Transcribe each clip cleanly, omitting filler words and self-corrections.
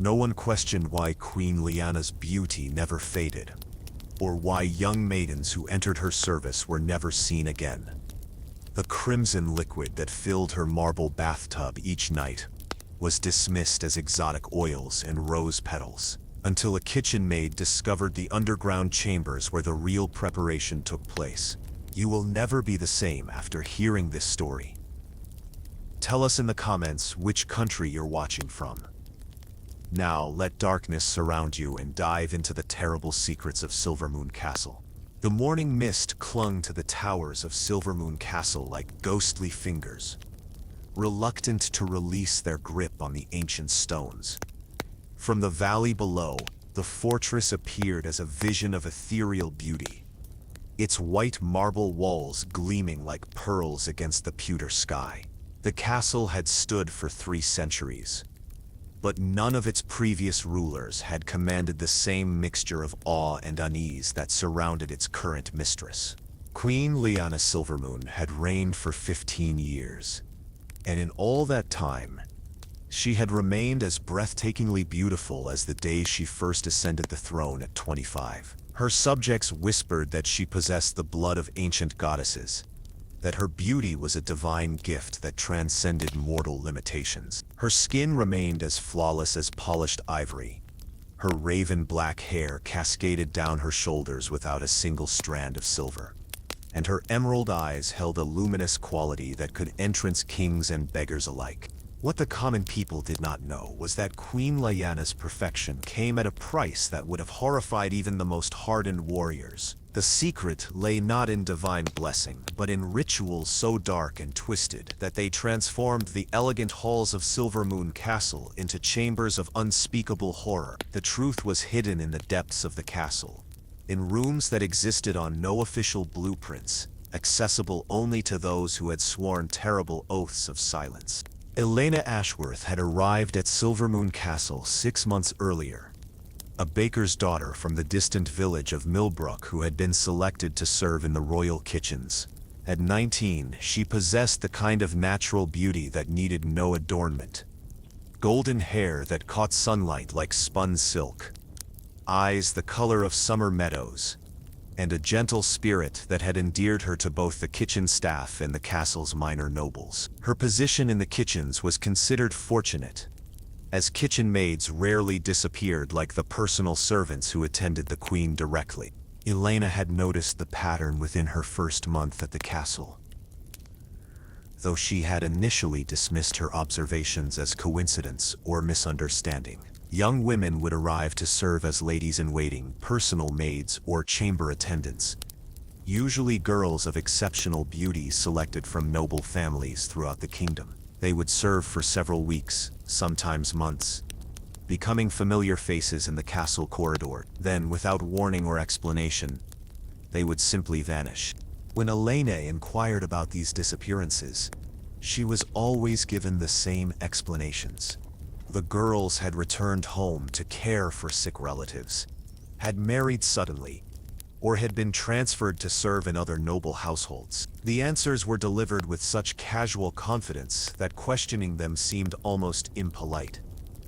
No one questioned why Queen Lyanna's beauty never faded, or why young maidens who entered her service were never seen again. The crimson liquid that filled her marble bathtub each night was dismissed as exotic oils and rose petals, until a kitchen maid discovered the underground chambers where the real preparation took place. You will never be the same after hearing this story. Tell us in the comments which country you're watching from. Now let darkness surround you and dive into the terrible secrets of Silvermoon Castle. The morning mist clung to the towers of Silvermoon Castle like ghostly fingers, reluctant to release their grip on the ancient stones. From the valley below, the fortress appeared as a vision of ethereal beauty, its white marble walls gleaming like pearls against the pewter sky. The castle had stood for 3 centuries, but none of its previous rulers had commanded the same mixture of awe and unease that surrounded its current mistress. Queen Lyanna Silvermoon had reigned for 15 years, and in all that time, she had remained as breathtakingly beautiful as the day she first ascended the throne at 25. Her subjects whispered that she possessed the blood of ancient goddesses, that her beauty was a divine gift that transcended mortal limitations. Her skin remained as flawless as polished ivory. Her raven black hair cascaded down her shoulders without a single strand of silver, and her emerald eyes held a luminous quality that could entrance kings and beggars alike. What the common people did not know was that Queen Lyanna's perfection came at a price that would have horrified even the most hardened warriors. The secret lay not in divine blessing, but in rituals so dark and twisted that they transformed the elegant halls of Silvermoon Castle into chambers of unspeakable horror. The truth was hidden in the depths of the castle, in rooms that existed on no official blueprints, accessible only to those who had sworn terrible oaths of silence. Lyanna Ashworth had arrived at Silvermoon Castle 6 months earlier, a baker's daughter from the distant village of Millbrook who had been selected to serve in the royal kitchens. At 19, she possessed the kind of natural beauty that needed no adornment. Golden hair that caught sunlight like spun silk, eyes the color of summer meadows, and a gentle spirit that had endeared her to both the kitchen staff and the castle's minor nobles. Her position in the kitchens was considered fortunate, as kitchen maids rarely disappeared like the personal servants who attended the queen directly. Lyanna had noticed the pattern within her first month at the castle, though she had initially dismissed her observations as coincidence or misunderstanding. Young women would arrive to serve as ladies-in-waiting, personal maids, or chamber attendants, usually girls of exceptional beauty selected from noble families throughout the kingdom. They would serve for several weeks, sometimes months, becoming familiar faces in the castle corridor. Then, without warning or explanation, they would simply vanish. When Lyanna inquired about these disappearances, she was always given the same explanations. The girls had returned home to care for sick relatives, had married suddenly, or had been transferred to serve in other noble households. The answers were delivered with such casual confidence that questioning them seemed almost impolite.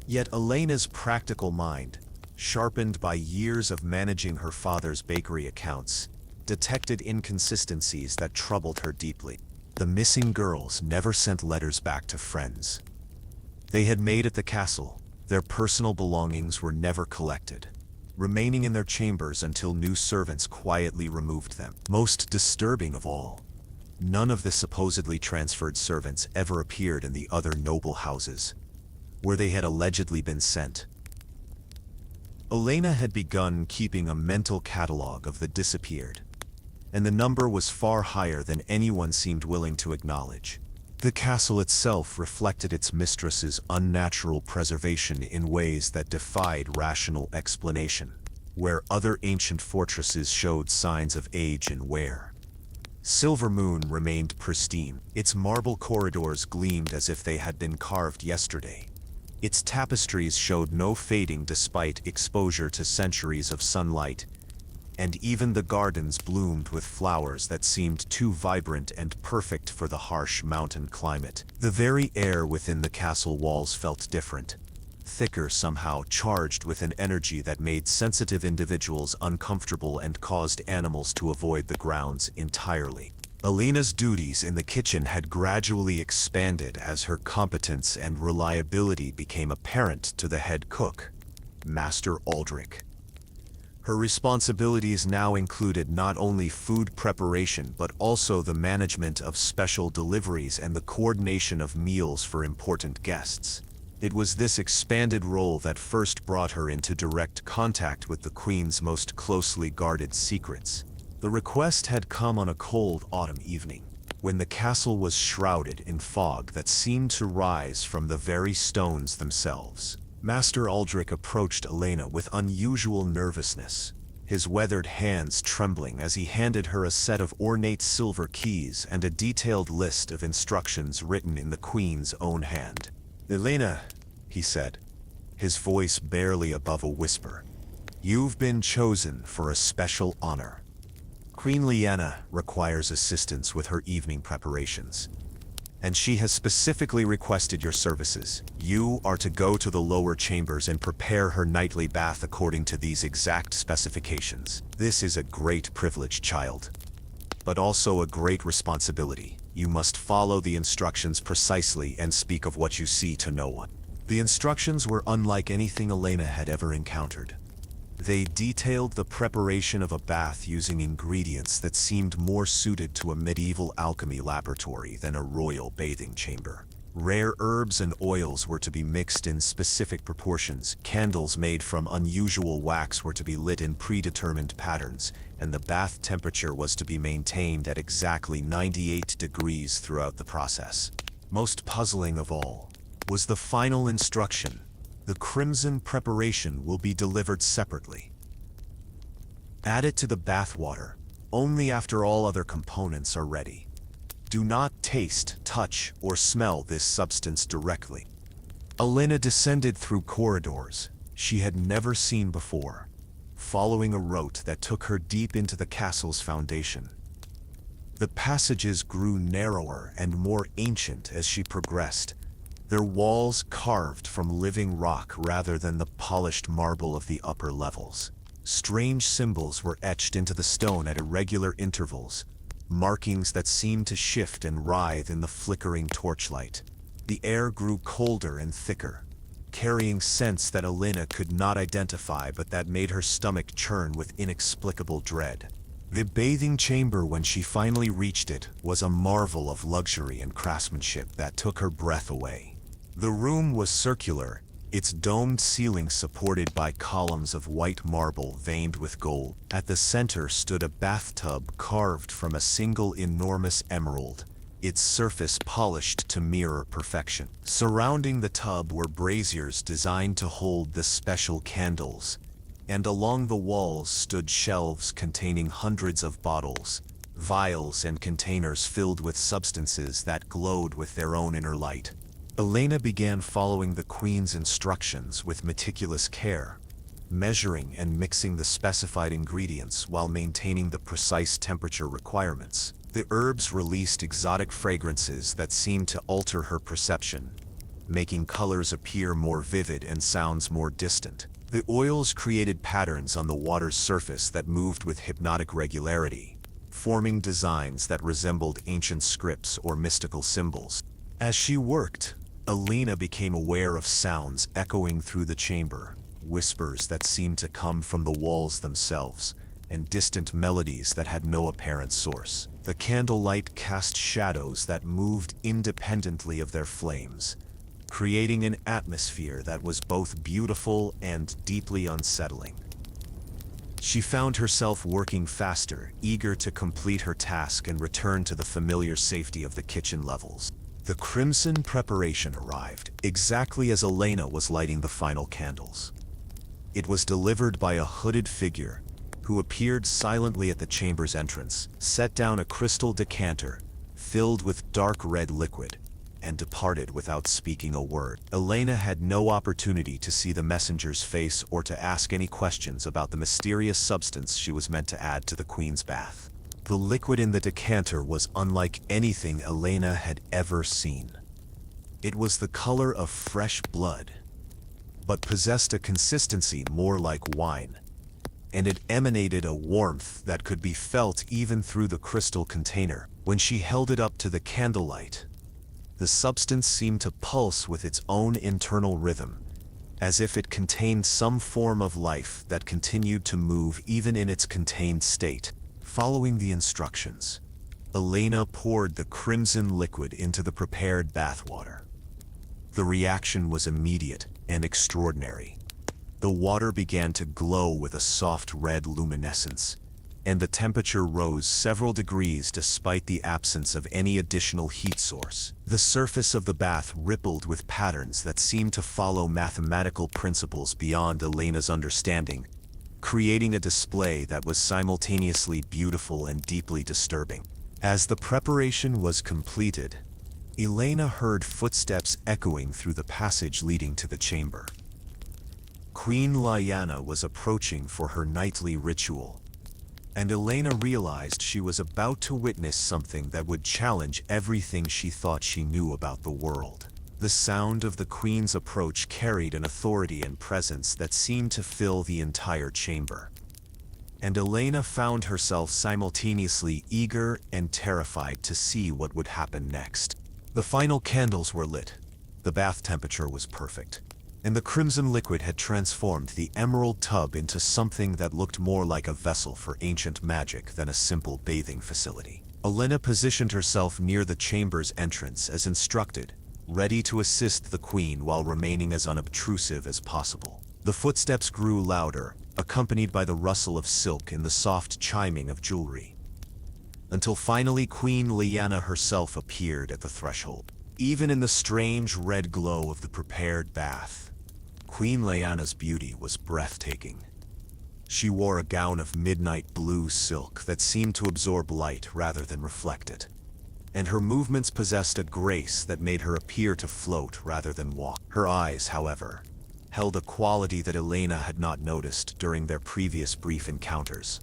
Yet Lyanna's practical mind, sharpened by years of managing her father's bakery accounts, detected inconsistencies that troubled her deeply. The missing girls never sent letters back to friends they had made at the castle. Their personal belongings were never collected, remaining in their chambers until new servants quietly removed them. Most disturbing of all, none of the supposedly transferred servants ever appeared in the other noble houses, where they had allegedly been sent. Lyanna had begun keeping a mental catalog of the disappeared, and the number was far higher than anyone seemed willing to acknowledge. The castle itself reflected its mistress's unnatural preservation in ways that defied rational explanation. Where other ancient fortresses showed signs of age and wear, Silvermoon remained pristine. Its marble corridors gleamed as if they had been carved yesterday. Its tapestries showed no fading despite exposure to centuries of sunlight, and even the gardens bloomed with flowers that seemed too vibrant and perfect for the harsh mountain climate. The very air within the castle walls felt different, thicker somehow, charged with an energy that made sensitive individuals uncomfortable and caused animals to avoid the grounds entirely. Lyanna's duties in the kitchen had gradually expanded as her competence and reliability became apparent to the head cook, Master Aldrich. Her responsibilities now included not only food preparation but also the management of special deliveries and the coordination of meals for important guests. It was this expanded role that first brought her into direct contact with the Queen's most closely guarded secrets. The request had come on a cold autumn evening, when the castle was shrouded in fog that seemed to rise from the very stones themselves. Master Aldrich approached Lyanna with unusual nervousness, his weathered hands trembling as he handed her a set of ornate silver keys and a detailed list of instructions written in the Queen's own hand. "Lyanna," he said, his voice barely above a whisper, "you've been chosen for a special honor. Queen Lyanna requires assistance with her evening preparations, and she has specifically requested your services. You are to go to the lower chambers and prepare her nightly bath according to these exact specifications. This is a great privilege, child, but also a great responsibility. You must follow the instructions precisely and speak of what you see to no one." The instructions were unlike anything Lyanna had ever encountered. They detailed the preparation of a bath using ingredients that seemed more suited to a medieval alchemy laboratory than a royal bathing chamber. Rare herbs and oils were to be mixed in specific proportions, candles made from unusual wax were to be lit in predetermined patterns, and the bath temperature was to be maintained at exactly 98 degrees throughout the process. Most puzzling of all was the final instruction: the crimson preparation will be delivered separately. Add it to the bath water only after all other components are ready. Do not taste, touch, or smell this substance directly. Lyanna descended through corridors she had never seen before, following a route that took her deep into the castle's foundation. The passages grew narrower and more ancient as she progressed, their walls carved from living rock rather than the polished marble of the upper levels. Strange symbols were etched into the stone at irregular intervals, markings that seemed to shift and writhe in the flickering torchlight. The air grew colder and thicker, carrying scents that Lyanna could not identify but that made her stomach churn with inexplicable dread. The bathing chamber, when she finally reached it, was a marvel of luxury and craftsmanship that took her breath away. The room was circular, its domed ceiling supported by columns of white marble veined with gold. At the center stood a bathtub carved from a single enormous emerald, its surface polished to mirror perfection. Surrounding the tub were braziers designed to hold the special candles, and along the walls stood shelves containing hundreds of bottles, vials, and containers filled with substances that glowed with their own inner light. Lyanna began following the Queen's instructions with meticulous care, measuring and mixing the specified ingredients while maintaining the precise temperature requirements. The herbs released exotic fragrances that seemed to alter her perception, making colors appear more vivid and sounds more distant. The oils created patterns on the water's surface that moved with hypnotic regularity, forming designs that resembled ancient scripts or mystical symbols. As she worked, Lyanna became aware of sounds echoing through the chamber, whispers that seemed to come from the walls themselves, and distant melodies that had no apparent source. The candlelight cast shadows that moved independently of their flames, creating an atmosphere that was both beautiful and deeply unsettling. She found herself working faster, eager to complete her task and return to the familiar safety of the kitchen levels. The crimson preparation arrived exactly as Lyanna was lighting the final candles. It was delivered by a hooded figure who appeared silently at the chamber's entrance, set down a crystal decanter filled with dark red liquid, and departed without speaking a word. Lyanna had no opportunity to see the messenger's face or to ask any questions about the mysterious substance she was meant to add to the Queen's bath. The liquid in the decanter was unlike anything Lyanna had ever seen. It was the color of fresh blood, but possessed a consistency more like wine, and it emanated a warmth that could be felt even through the crystal container. When she held it up to the candlelight, the substance seemed to pulse with its own internal rhythm, as if it contained some form of life that continued to move even in its contained state. Following the instructions, Lyanna poured the crimson liquid into the prepared bathwater. The reaction was immediate and extraordinary. The water began to glow with a soft red luminescence, and the temperature rose several degrees despite the absence of any additional heat source. The surface of the bath rippled with patterns that seemed to follow mathematical principles beyond Lyanna's understanding, creating a display that was simultaneously beautiful and deeply disturbing. As the preparation was completed, Lyanna heard footsteps echoing through the passage leading to the chamber. Queen Lyanna was approaching for her nightly ritual, and Lyanna realized she was about to witness something that would challenge everything she thought she knew about the world. The sound of the Queen's approach carried an authority and presence that seemed to fill the entire chamber, and Lyanna found herself simultaneously eager and terrified to see what would happen next. The final candles were lit, the bath temperature was perfect, and the crimson liquid had transformed the emerald tub into something that looked more like a vessel for ancient magic than a simple bathing facility. Lyanna positioned herself near the chamber's entrance as instructed, ready to assist the Queen while remaining as unobtrusive as possible. The footsteps grew louder, accompanied by the rustle of silk and the soft chiming of jewelry, until finally Queen Lyanna herself appeared at the threshold. Even in the strange red glow of the prepared bath, Queen Lyanna's beauty was breathtaking. She wore a gown of midnight blue silk that seemed to absorb light rather than reflect it, and her movements possessed a grace that made her appear to float rather than walk. Her eyes, however, held a quality that Lyanna had not noticed during their previous brief encounters,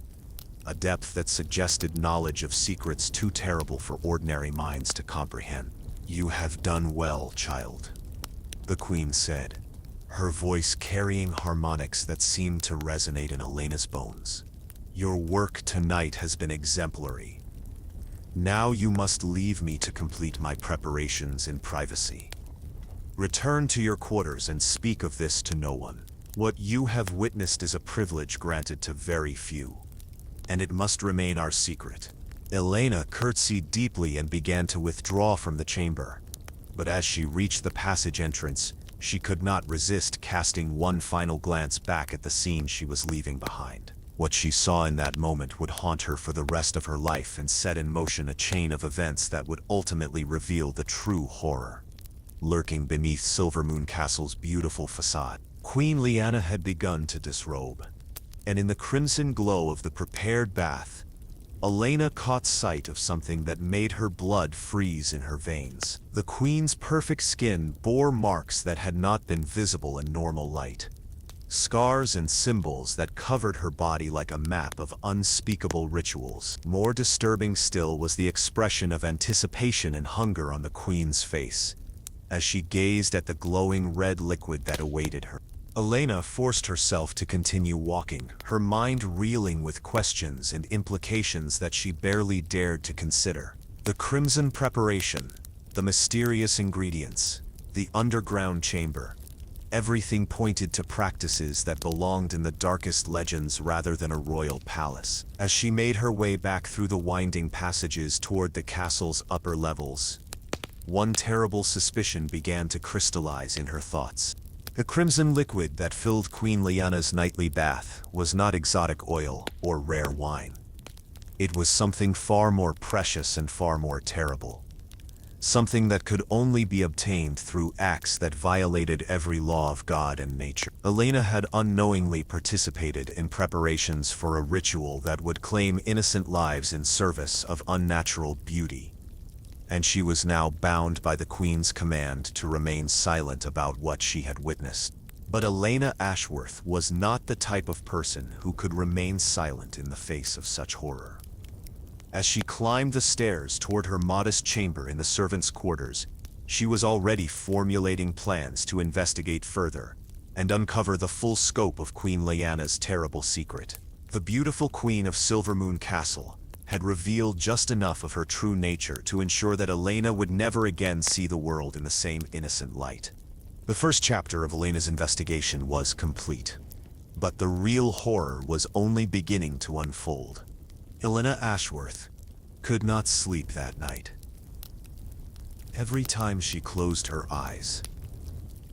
a depth that suggested knowledge of secrets too terrible for ordinary minds to comprehend. "You have done well, child," the Queen said, her voice carrying harmonics that seemed to resonate in Lyanna's bones. "Your work tonight has been exemplary. Now you must leave me to complete my preparations in privacy. Return to your quarters and speak of this to no one. What you have witnessed is a privilege granted to very few, and it must remain our secret." Lyanna curtsied deeply and began to withdraw from the chamber, but as she reached the passage entrance, she could not resist casting one final glance back at the scene she was leaving behind. What she saw in that moment would haunt her for the rest of her life and set in motion a chain of events that would ultimately reveal the true horror lurking beneath Silvermoon Castle's beautiful facade. Queen Lyanna had begun to disrobe, and in the crimson glow of the prepared bath, Lyanna caught sight of something that made her blood freeze in her veins. The Queen's perfect skin bore marks that had not been visible in normal light, scars and symbols that covered her body like a map of unspeakable rituals. More disturbing still was the expression of anticipation and hunger on the Queen's face, as she gazed at the glowing red liquid that awaited her. Lyanna forced herself to continue walking, her mind reeling with questions and implications that she barely dared to consider. The crimson preparation, the mysterious ingredients, the underground chamber, everything pointed to practices that belonged in the darkest legends rather than a royal palace. As she made her way back through the winding passages toward the castle's upper levels, one terrible suspicion began to crystallize in her thoughts. The crimson liquid that filled Queen Lyanna's nightly bath was not exotic oil or rare wine. It was something far more precious and far more terrible. Something that could only be obtained through acts that violated every law of God and nature. Lyanna had unknowingly participated in preparations for a ritual that would claim innocent lives in service of unnatural beauty, and she was now bound by the Queen's command to remain silent about what she had witnessed. But Lyanna Ashworth was not the type of person who could remain silent in the face of such horror. As she climbed the stairs toward her modest chamber in the servants' quarters, she was already formulating plans to investigate further, and uncover the full scope of Queen Lyanna's terrible secret. The beautiful Queen of Silvermoon Castle had revealed just enough of her true nature to ensure that Lyanna would never again see the world in the same innocent light. The first chapter of Lyanna's investigation was complete, but the real horror was only beginning to unfold. Lyanna Ashworth could not sleep that night. Every time she closed her eyes,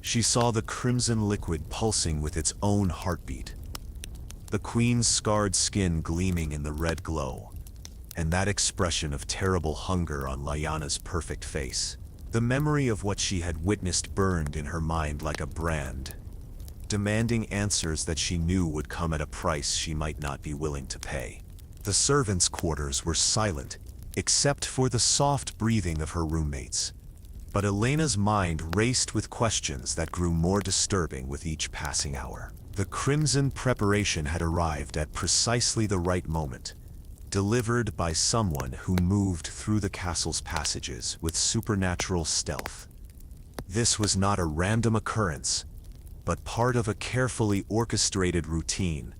she saw the crimson liquid pulsing with its own heartbeat, the Queen's scarred skin gleaming in the red glow, and that expression of terrible hunger on Lyanna's perfect face. The memory of what she had witnessed burned in her mind like a brand, demanding answers that she knew would come at a price she might not be willing to pay. The servants' quarters were silent, except for the soft breathing of her roommates. But Lyanna's mind raced with questions that grew more disturbing with each passing hour. The crimson preparation had arrived at precisely the right moment, delivered by someone who moved through the castle's passages with supernatural stealth. This was not a random occurrence, but part of a carefully orchestrated routine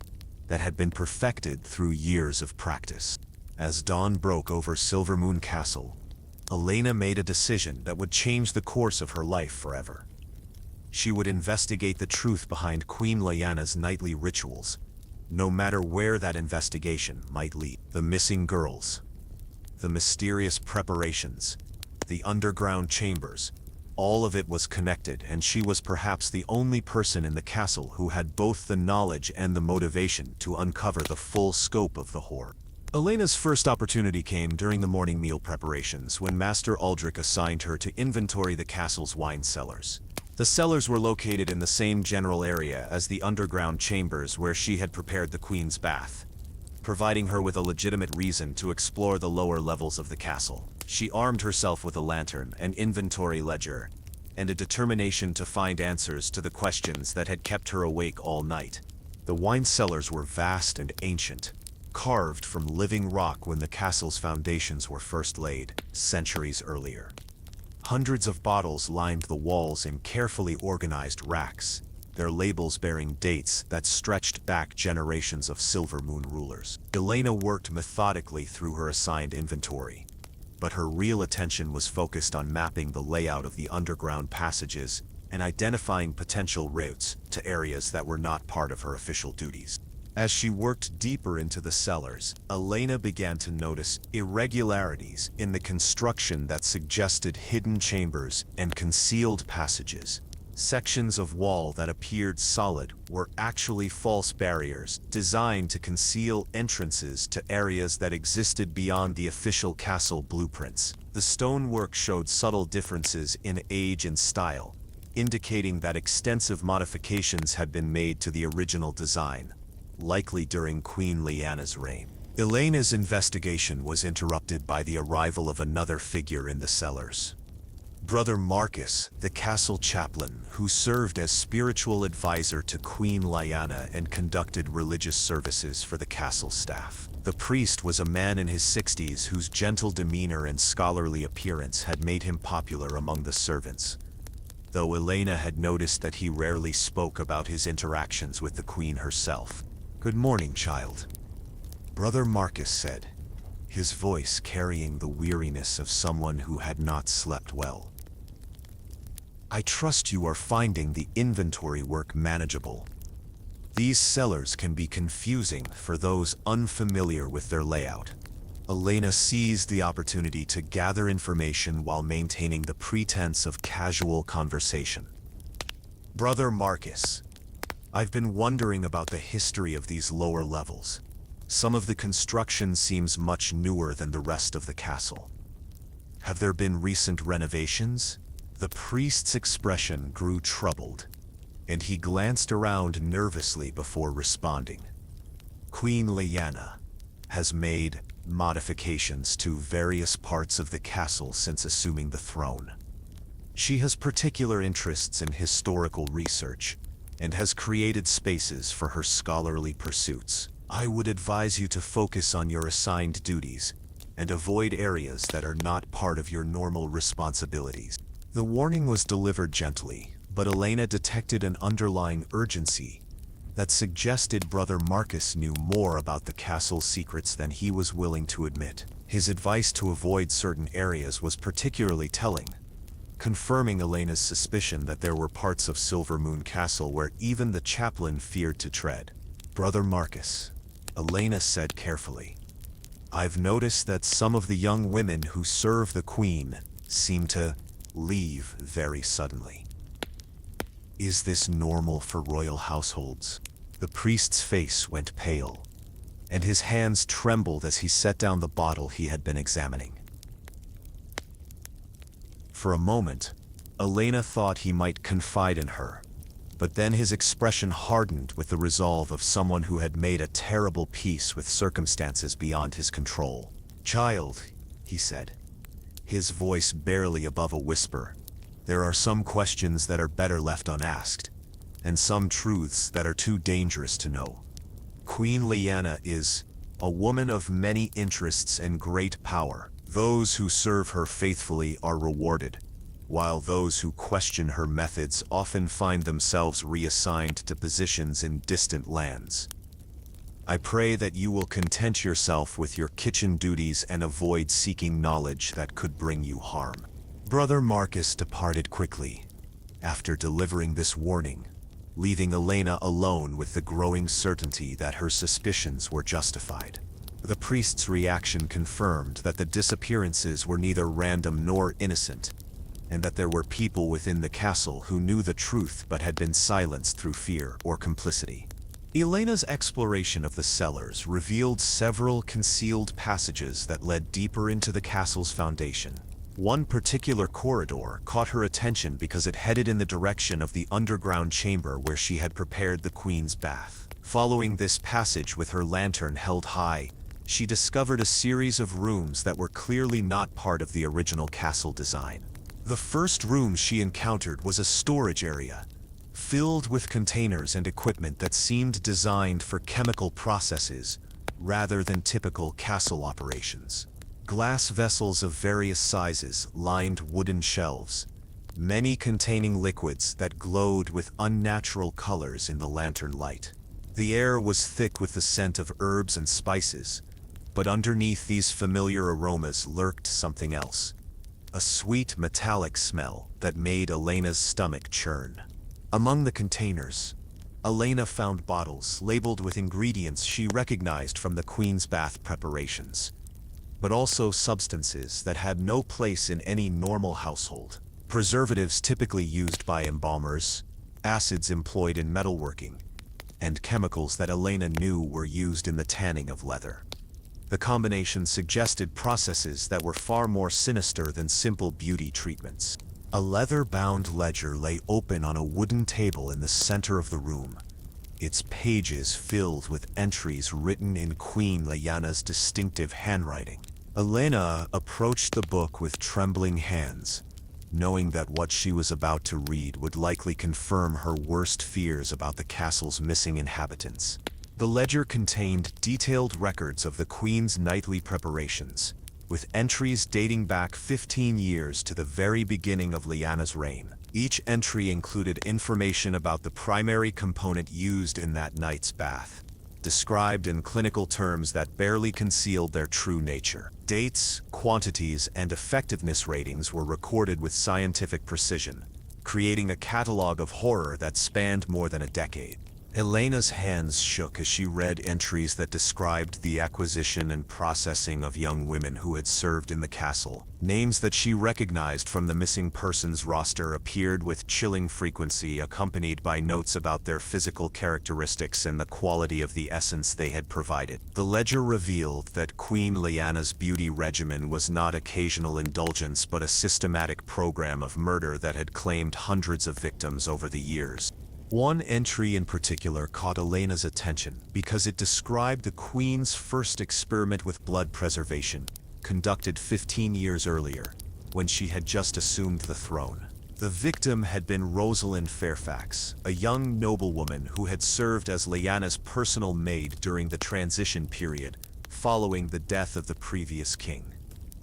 that had been perfected through years of practice. As dawn broke over Silvermoon Castle, Lyanna made a decision that would change the course of her life forever. She would investigate the truth behind Queen Lyanna's nightly rituals, no matter where that investigation might lead. The missing girls, the mysterious preparations, the underground chambers, all of it was connected, and she was perhaps the only person in the castle who had both the knowledge and the motivation to uncover the full scope of the horror. Lyanna's first opportunity came during the morning meal preparations when Master Aldrich assigned her to inventory the castle's wine cellars. The cellars were located in the same general area as the underground chambers where she had prepared the Queen's bath, providing her with a legitimate reason to explore the lower levels of the castle. She armed herself with a lantern, an inventory ledger, and a determination to find answers to the questions that had kept her awake all night. The wine cellars were vast and ancient, carved from living rock when the castle's foundations were first laid, centuries earlier. Hundreds of bottles lined the walls in carefully organized racks, their labels bearing dates that stretched back generations of Silvermoon rulers. Lyanna worked methodically through her assigned inventory, but her real attention was focused on mapping the layout of the underground passages and identifying potential routes to areas that were not part of her official duties. As she worked deeper into the cellars, Lyanna began to notice irregularities in the construction that suggested hidden chambers and concealed passages. Sections of wall that appeared solid were actually false barriers designed to conceal entrances to areas that existed beyond the official castle blueprints. The stonework showed subtle differences in age and style, indicating that extensive modifications had been made to the original design, likely during Queen Lyanna's reign. Lyanna's investigation was interrupted by the arrival of another figure in the cellars. Brother Marcus, the castle chaplain, who served as spiritual advisor to Queen Lyanna and conducted religious services for the castle staff. The priest was a man in his 60s whose gentle demeanor and scholarly appearance had made him popular among the servants, though Lyanna had noticed that he rarely spoke about his interactions with the Queen herself. "Good morning, child," Brother Marcus said, his voice carrying the weariness of someone who had not slept well. "I trust you are finding the inventory work manageable. These cellars can be confusing for those unfamiliar with their layout." Lyanna seized the opportunity to gather information while maintaining the pretense of casual conversation. "Brother Marcus, I've been wondering about the history of these lower levels. Some of the construction seems much newer than the rest of the castle. Have there been recent renovations?" The priest's expression grew troubled, and he glanced around nervously before responding. "Queen Lyanna has made modifications to various parts of the castle since assuming the throne. She has particular interests in historical research and has created spaces for her scholarly pursuits. I would advise you to focus on your assigned duties and avoid areas that are not part of your normal responsibilities." The warning was delivered gently, But Lyanna detected an underlying urgency that suggested Brother Marcus knew more about the castle's secrets than he was willing to admit. His advice to avoid certain areas was particularly telling, confirming Lyanna's suspicion that there were parts of Silvermoon Castle where even the chaplain feared to tread. "Brother Marcus," Lyanna said carefully, "I've noticed that some of the young women who serve the Queen seem to leave very suddenly. Is this normal for royal households?" The priest's face went pale, and his hands trembled as he set down the bottle he had been examining. For a moment, Lyanna thought he might confide in her, but then his expression hardened with the resolve of someone who had made a terrible peace with circumstances beyond his control. "Child," he said, his voice barely above a whisper, "there are some questions that are better left unasked, and some truths that are too dangerous to know. Queen Lyanna is a woman of many interests and great power. Those who serve her faithfully are rewarded, while those who question her methods often find themselves reassigned to positions in distant lands. I pray that you will content yourself with your kitchen duties and avoid seeking knowledge that could bring you harm." Brother Marcus departed quickly, after delivering this warning, leaving Lyanna alone with the growing certainty that her suspicions were justified. The priest's reaction confirmed that the disappearances were neither random nor innocent, and that there were people within the castle who knew the truth but had been silenced through fear or complicity. Lyanna's exploration of the cellars revealed several concealed passages that led deeper into the castle's foundation. One particular corridor caught her attention because it headed in the direction of the underground chamber where she had prepared the Queen's bath. Following this passage with her lantern held high, she discovered a series of rooms that were clearly not part of the original castle design. The first room she encountered was a storage area, filled with containers and equipment that seemed designed for chemical processes rather than typical castle operations. Glass vessels of various sizes lined wooden shelves, many containing liquids that glowed with unnatural colors in the lantern light. The air was thick with the scent of herbs and spices, but underneath these familiar aromas lurked something else, a sweet metallic smell that made Lyanna's stomach churn. Among the containers, Lyanna found bottles labeled with ingredients she recognized from the Queen's bath preparations, but also substances that had no place in any normal household. Preservatives typically used by embalmers, acids employed in metalworking, and chemicals that Lyanna knew were used in the tanning of leather. The combination suggested processes that were far more sinister than simple beauty treatments. A leather-bound ledger lay open on a wooden table in the center of the room, its pages filled with entries written in Queen Lyanna's distinctive handwriting. Lyanna approached the book with trembling hands, knowing that what she was about to read would likely confirm her worst fears about the castle's missing inhabitants. The ledger contained detailed records of the Queen's nightly preparations, with entries dating back 15 years to the very beginning of Lyanna's reign. Each entry included information about the primary component used in that night's bath, described in clinical terms that barely concealed their true nature. Dates, quantities, and effectiveness ratings were recorded with scientific precision, creating a catalog of horror that spanned more than a decade. Lyanna's hands shook as she read entries that described the acquisition and processing of young women who had served in the castle. Names that she recognized from the missing persons roster appeared with chilling frequency, accompanied by notes about their physical characteristics and the quality of the essence they had provided. The ledger revealed that Queen Lyanna's beauty regimen was not occasional indulgence but a systematic program of murder that had claimed hundreds of victims over the years. One entry in particular caught Lyanna's attention because it described the Queen's first experiment with blood preservation, conducted 15 years earlier, when she had just assumed the throne. The victim had been Rosalind Fairfax, a young noblewoman who had served as Lyanna's personal maid during the transition period following the death of the previous king.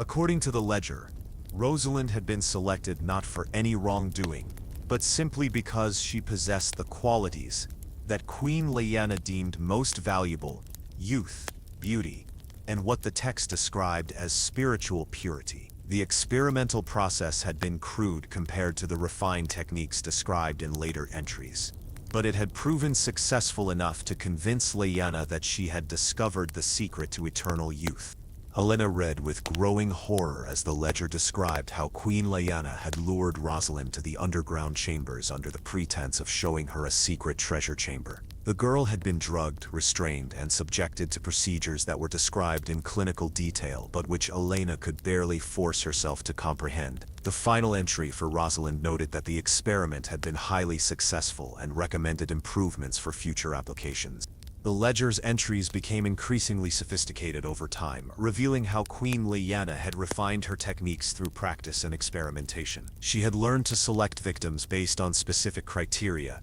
According to the ledger, Rosalind had been selected not for any wrongdoing, but simply because she possessed the qualities that Queen Lyanna deemed most valuable: youth, beauty, and what the text described as spiritual purity. The experimental process had been crude compared to the refined techniques described in later entries, but it had proven successful enough to convince Lyanna that she had discovered the secret to eternal youth. Helena read with growing horror as the ledger described how Queen Lyanna had lured Rosalind to the underground chambers under the pretense of showing her a secret treasure chamber. The girl had been drugged, restrained, and subjected to procedures that were described in clinical detail but which Helena could barely force herself to comprehend. The final entry for Rosalind noted that the experiment had been highly successful and recommended improvements for future applications. The ledger's entries became increasingly sophisticated over time, revealing how Queen Lyanna had refined her techniques through practice and experimentation. She had learned to select victims based on specific criteria,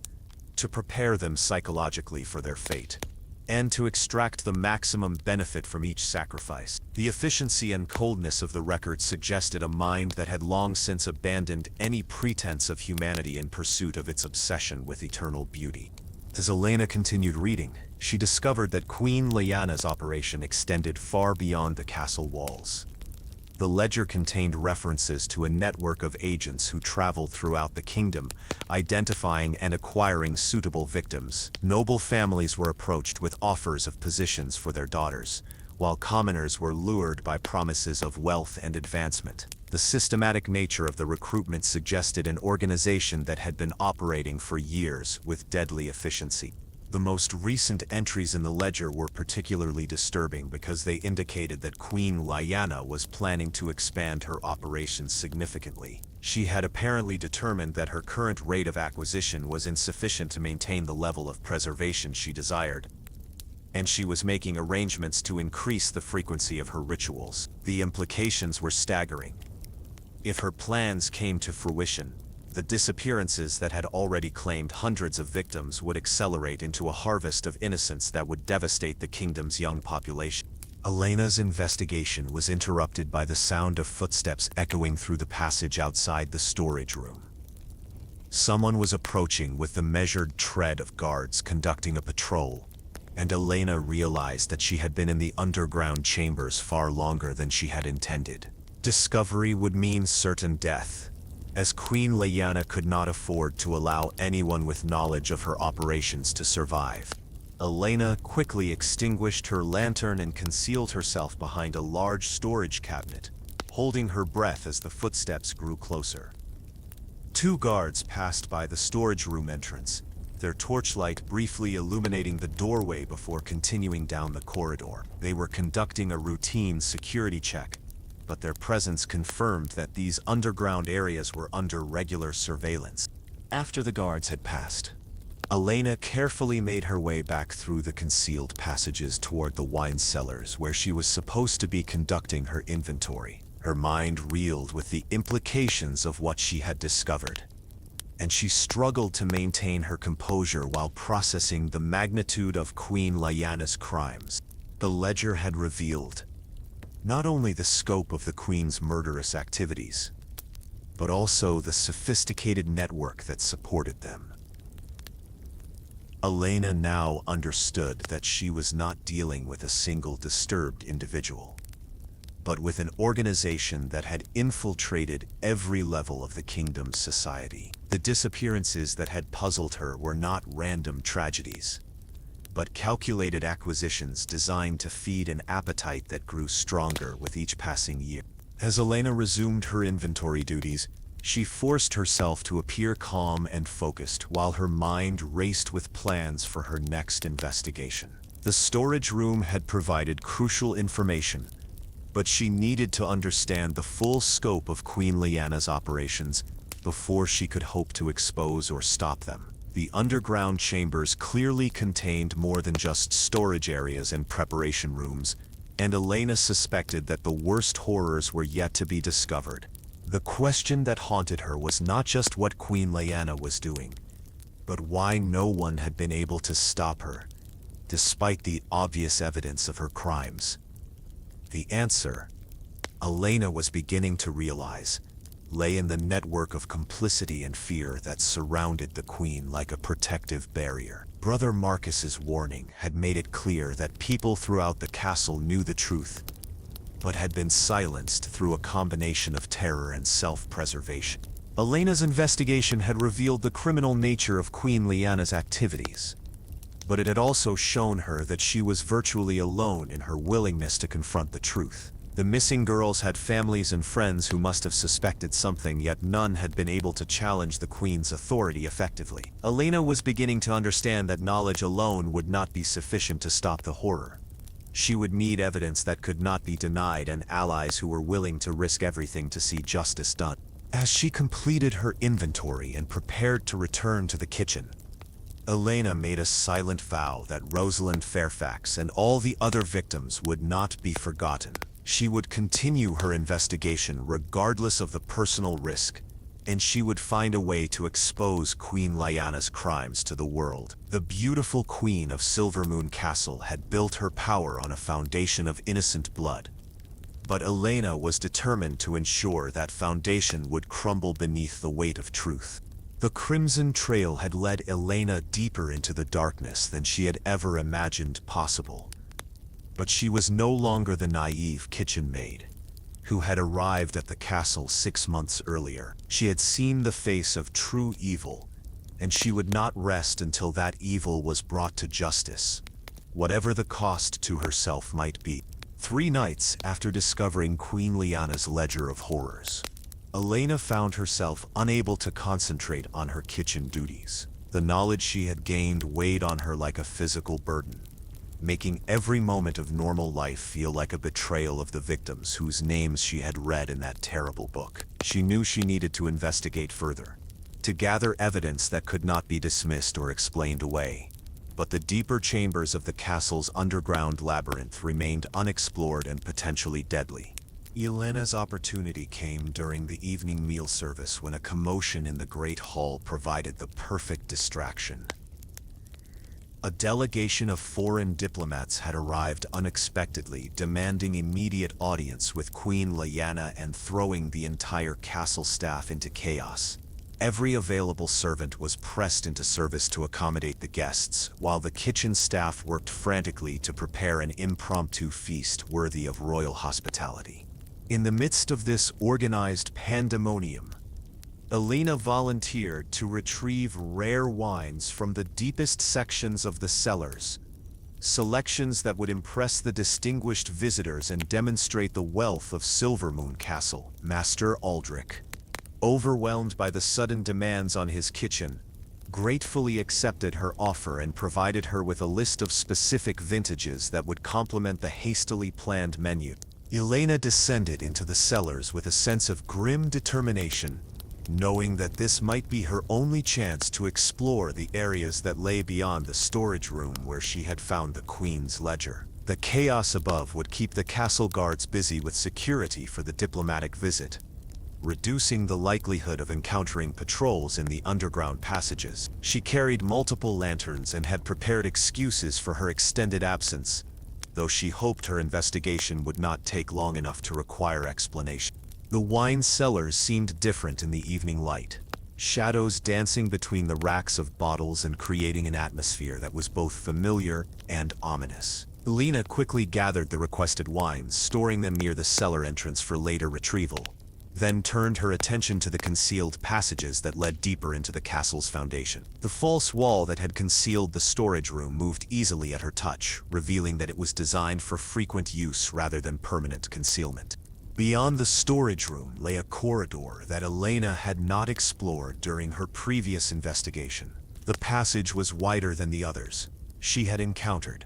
to prepare them psychologically for their fate, and to extract the maximum benefit from each sacrifice. The efficiency and coldness of the record suggested a mind that had long since abandoned any pretense of humanity in pursuit of its obsession with eternal beauty. As Helena continued reading, she discovered that Queen Lyanna's operation extended far beyond the castle walls. The ledger contained references to a network of agents who traveled throughout the kingdom, identifying and acquiring suitable victims. Noble families were approached with offers of positions for their daughters, while commoners were lured by promises of wealth and advancement. The systematic nature of the recruitment suggested an organization that had been operating for years with deadly efficiency. The most recent entries in the ledger were particularly disturbing because they indicated that Queen Lyanna was planning to expand her operations significantly. She had apparently determined that her current rate of acquisition was insufficient to maintain the level of preservation she desired, and she was making arrangements to increase the frequency of her rituals. The implications were staggering. If her plans came to fruition, the disappearances that had already claimed hundreds of victims would accelerate into a harvest of innocence that would devastate the kingdom's young population. Elena's investigation was interrupted by the sound of footsteps echoing through the passage outside the storage room. Someone was approaching with the measured tread of guards conducting a patrol, and Elena realized that she had been in the underground chambers far longer than she had intended. Discovery would mean certain death, as Queen Lyanna could not afford to allow anyone with knowledge of her operations to survive. Elena quickly extinguished her lantern and concealed herself behind a large storage cabinet, holding her breath as the footsteps grew closer. Two guards passed by the storage room entrance, their torchlight briefly illuminating the doorway before continuing down the corridor. They were conducting a routine security check, but their presence confirmed that these underground areas were under regular surveillance. After the guards had passed, Elena carefully made her way back through the concealed passages toward the wine cellars where she was supposed to be conducting her inventory. Her mind reeled with the implications of what she had discovered, and she struggled to maintain her composure while processing the magnitude of Queen Lyanna's crimes. The ledger had revealed not only the scope of the Queen's murderous activities, but also the sophisticated network that supported them. Elena now understood that she was not dealing with a single disturbed individual, but with an organization that had infiltrated every level of the kingdom's society. The disappearances that had puzzled her were not random tragedies, but calculated acquisitions designed to feed an appetite that grew stronger with each passing year. As Elena resumed her inventory duties, she forced herself to appear calm and focused while her mind raced with plans for her next investigation. The storage room had provided crucial information, but she needed to understand the full scope of Queen Lyanna's operations before she could hope to expose or stop them. The underground chambers clearly contained more than just storage areas and preparation rooms, and Elena suspected that the worst horrors were yet to be discovered. The question that haunted her was not just what Queen Lyanna was doing, but why no one had been able to stop her, despite the obvious evidence of her crimes. The answer, Elena was beginning to realize, lay in the network of complicity and fear that surrounded the queen like a protective barrier. Brother Marcus's warning had made it clear that people throughout the castle knew the truth, but had been silenced through a combination of terror and self-preservation. Elena's investigation had revealed the criminal nature of Queen Lyanna's activities, but it had also shown her that she was virtually alone in her willingness to confront the truth. The missing girls had families and friends who must have suspected something, yet none had been able to challenge the queen's authority effectively. Elena was beginning to understand that knowledge alone would not be sufficient to stop the horror. She would need evidence that could not be denied and allies who were willing to risk everything to see justice done. As she completed her inventory and prepared to return to the kitchen, Elena made a silent vow that Rosalind Fairfax and all the other victims would not be forgotten. She would continue her investigation regardless of the personal risk, and she would find a way to expose Queen Lyanna's crimes to the world. The beautiful queen of Silvermoon Castle had built her power on a foundation of innocent blood, but Elena was determined to ensure that foundation would crumble beneath the weight of truth. The Crimson Trail had led Elena deeper into the darkness than she had ever imagined possible. But she was no longer the naive kitchen maid who had arrived at the castle 6 months earlier. She had seen the face of true evil, and she would not rest until that evil was brought to justice, whatever the cost to herself might be. 3 nights after discovering Queen Lyanna's ledger of horrors, Elena found herself unable to concentrate on her kitchen duties. The knowledge she had gained weighed on her like a physical burden, making every moment of normal life feel like a betrayal of the victims whose names she had read in that terrible book. She knew she needed to investigate further, to gather evidence that could not be dismissed or explained away. But the deeper chambers of the castle's underground labyrinth remained unexplored and potentially deadly. Elena's opportunity came during the evening meal service when a commotion in the Great Hall provided the perfect distraction. A delegation of foreign diplomats had arrived unexpectedly, demanding immediate audience with Queen Lyanna and throwing the entire castle staff into chaos. Every available servant was pressed into service to accommodate the guests, while the kitchen staff worked frantically to prepare an impromptu feast worthy of royal hospitality. In the midst of this organized pandemonium, Elena volunteered to retrieve rare wines from the deepest sections of the cellars, selections that would impress the distinguished visitors and demonstrate the wealth of Silvermoon Castle. Master Aldrich, overwhelmed by the sudden demands on his kitchen, gratefully accepted her offer and provided her with a list of specific vintages that would complement the hastily planned menu. Elena descended into the cellars with a sense of grim determination, knowing that this might be her only chance to explore the areas that lay beyond the storage room where she had found the Queen's ledger. The chaos above would keep the castle guards busy with security for the diplomatic visit, reducing the likelihood of encountering patrols in the underground passages. She carried multiple lanterns and had prepared excuses for her extended absence, though she hoped her investigation would not take long enough to require explanation. The wine cellars seemed different in the evening light, shadows dancing between the racks of bottles and creating an atmosphere that was both familiar and ominous. Elena quickly gathered the requested wines, storing them near the cellar entrance for later retrieval, then turned her attention to the concealed passages that led deeper into the castle's foundation. The false wall that had concealed the storage room moved easily at her touch, revealing that it was designed for frequent use rather than permanent concealment. Beyond the storage room lay a corridor that Elena had not explored during her previous investigation. The passage was wider than the others she had encountered,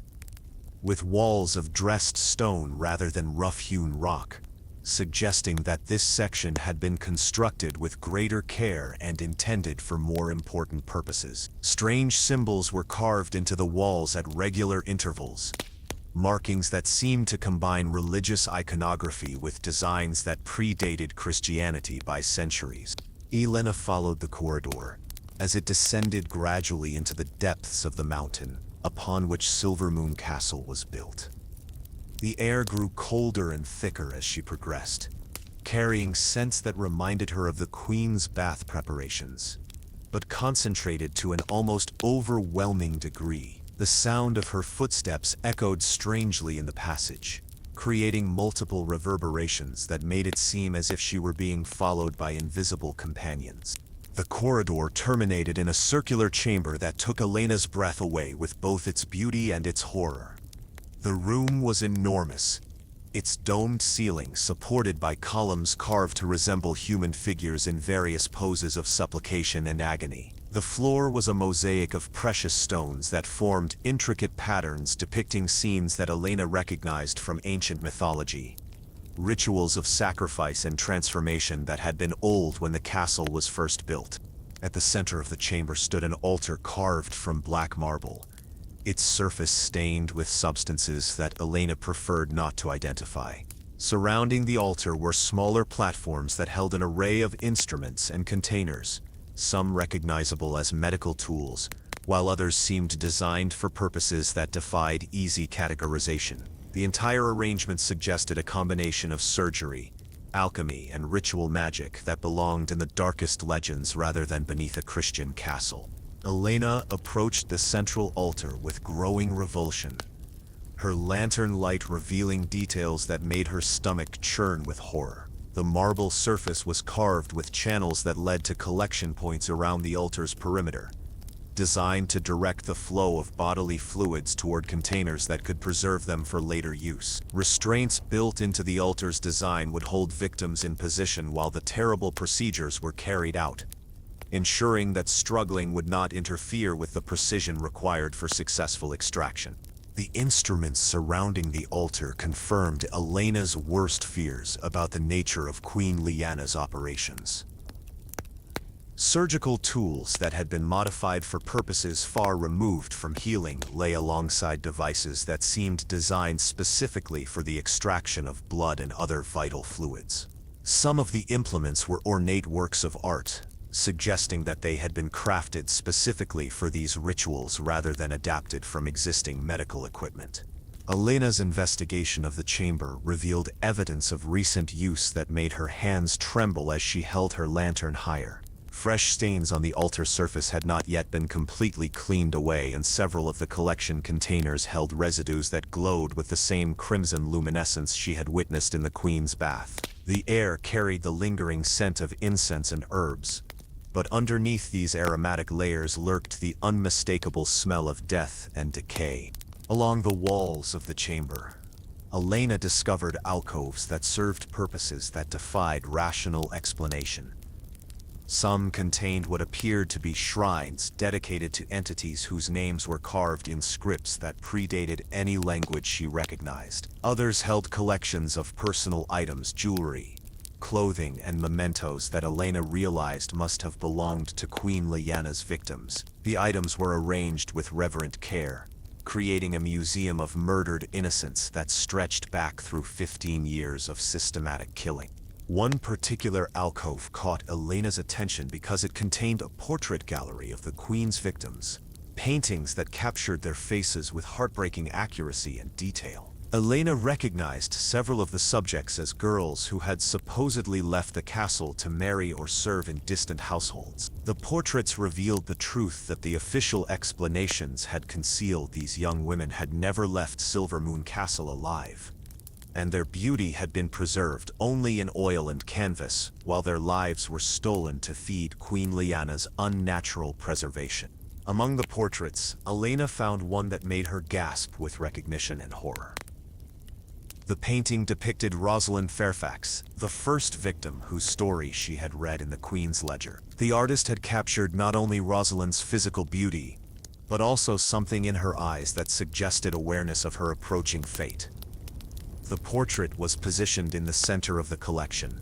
with walls of dressed stone rather than rough-hewn rock, suggesting that this section had been constructed with greater care and intended for more important purposes. Strange symbols were carved into the walls at regular intervals, markings that seemed to combine religious iconography with designs that predated Christianity by centuries. Elena followed the corridor as it descended gradually into the depths of the mountain upon which Silvermoon Castle was built. The air grew colder and thicker as she progressed, carrying scents that reminded her of the Queen's bath preparations, but concentrated to an almost overwhelming degree. The sound of her footsteps echoed strangely in the passage, creating multiple reverberations that made it seem as if she were being followed by invisible companions. The corridor terminated in a circular chamber that took Lyanna's breath away with both its beauty and its horror. The room was enormous, its domed ceiling supported by columns carved to resemble human figures in various poses of supplication and agony. The floor was a mosaic of precious stones that formed intricate patterns depicting scenes that Lyanna recognized from ancient mythology. Rituals of sacrifice and transformation that had been old when the castle was first built. At the center of the chamber stood an altar carved from black marble, its surface stained with substances that Lyanna preferred not to identify. Surrounding the altar were smaller platforms that held an array of instruments and containers, some recognizable as medical tools, while others seemed designed for purposes that defied easy categorization. The entire arrangement suggested a combination of surgery, alchemy, and ritual magic that belonged in the darkest legends rather than beneath a Christian castle. Lyanna approached the central altar with growing revulsion, her lantern light revealing details that made her stomach churn with horror. The marble surface was carved with channels that led to collection points around the altar's perimeter, designed to direct the flow of bodily fluids toward containers that could preserve them for later use. Restraints built into the altar's design would hold victims in position while the terrible procedures were carried out, ensuring that struggling would not interfere with the precision required for successful extraction. The instruments surrounding the altar confirmed Lyanna's worst fears about the nature of Queen Lyanna's operations. Surgical tools that had been modified for purposes far removed from healing lay alongside devices that seemed designed specifically for the extraction of blood and other vital fluids. Some of the implements were ornate works of art, suggesting that they had been crafted specifically for these rituals rather than adapted from existing medical equipment. Lyanna's investigation of the chamber revealed evidence of recent use that made her hands tremble as she held her lantern higher. Fresh stains on the altar surface had not yet been completely cleaned away, and several of the collection containers held residues that glowed with the same crimson luminescence she had witnessed in the Queen's bath. The air carried the lingering scent of incense and herbs, but underneath these aromatic layers lurked the unmistakable smell of death and decay. Along the walls of the chamber, Lyanna discovered alcoves that served purposes that defied rational explanation. Some contained what appeared to be shrines dedicated to entities whose names were carved in scripts that predated any language she recognized. Others held collections of personal items, jewelry, clothing, and mementos that Lyanna realized must have belonged to Queen Lyanna's victims. The items were arranged with reverent care, creating a museum of murdered innocents that stretched back through 15 years of systematic killing. One particular alcove caught Lyanna's attention because it contained a portrait gallery of the Queen's victims, paintings that captured their faces with heartbreaking accuracy and detail. Lyanna recognized several of the subjects as girls who had supposedly left the castle to marry or serve in distant households. The portraits revealed the truth that the official explanations had concealed. These young women had never left Silvermoon Castle alive, and their beauty had been preserved only in oil and canvas, while their lives were stolen to feed Queen Lyanna's unnatural preservation. Among the portraits, Lyanna found one that made her gasp with recognition and horror. The painting depicted Rosalind Fairfax, the first victim whose story she had read in the Queen's ledger. The artist had captured not only Rosalind's physical beauty, but also something in her eyes that suggested awareness of her approaching fate. The portrait was positioned in the center of the collection,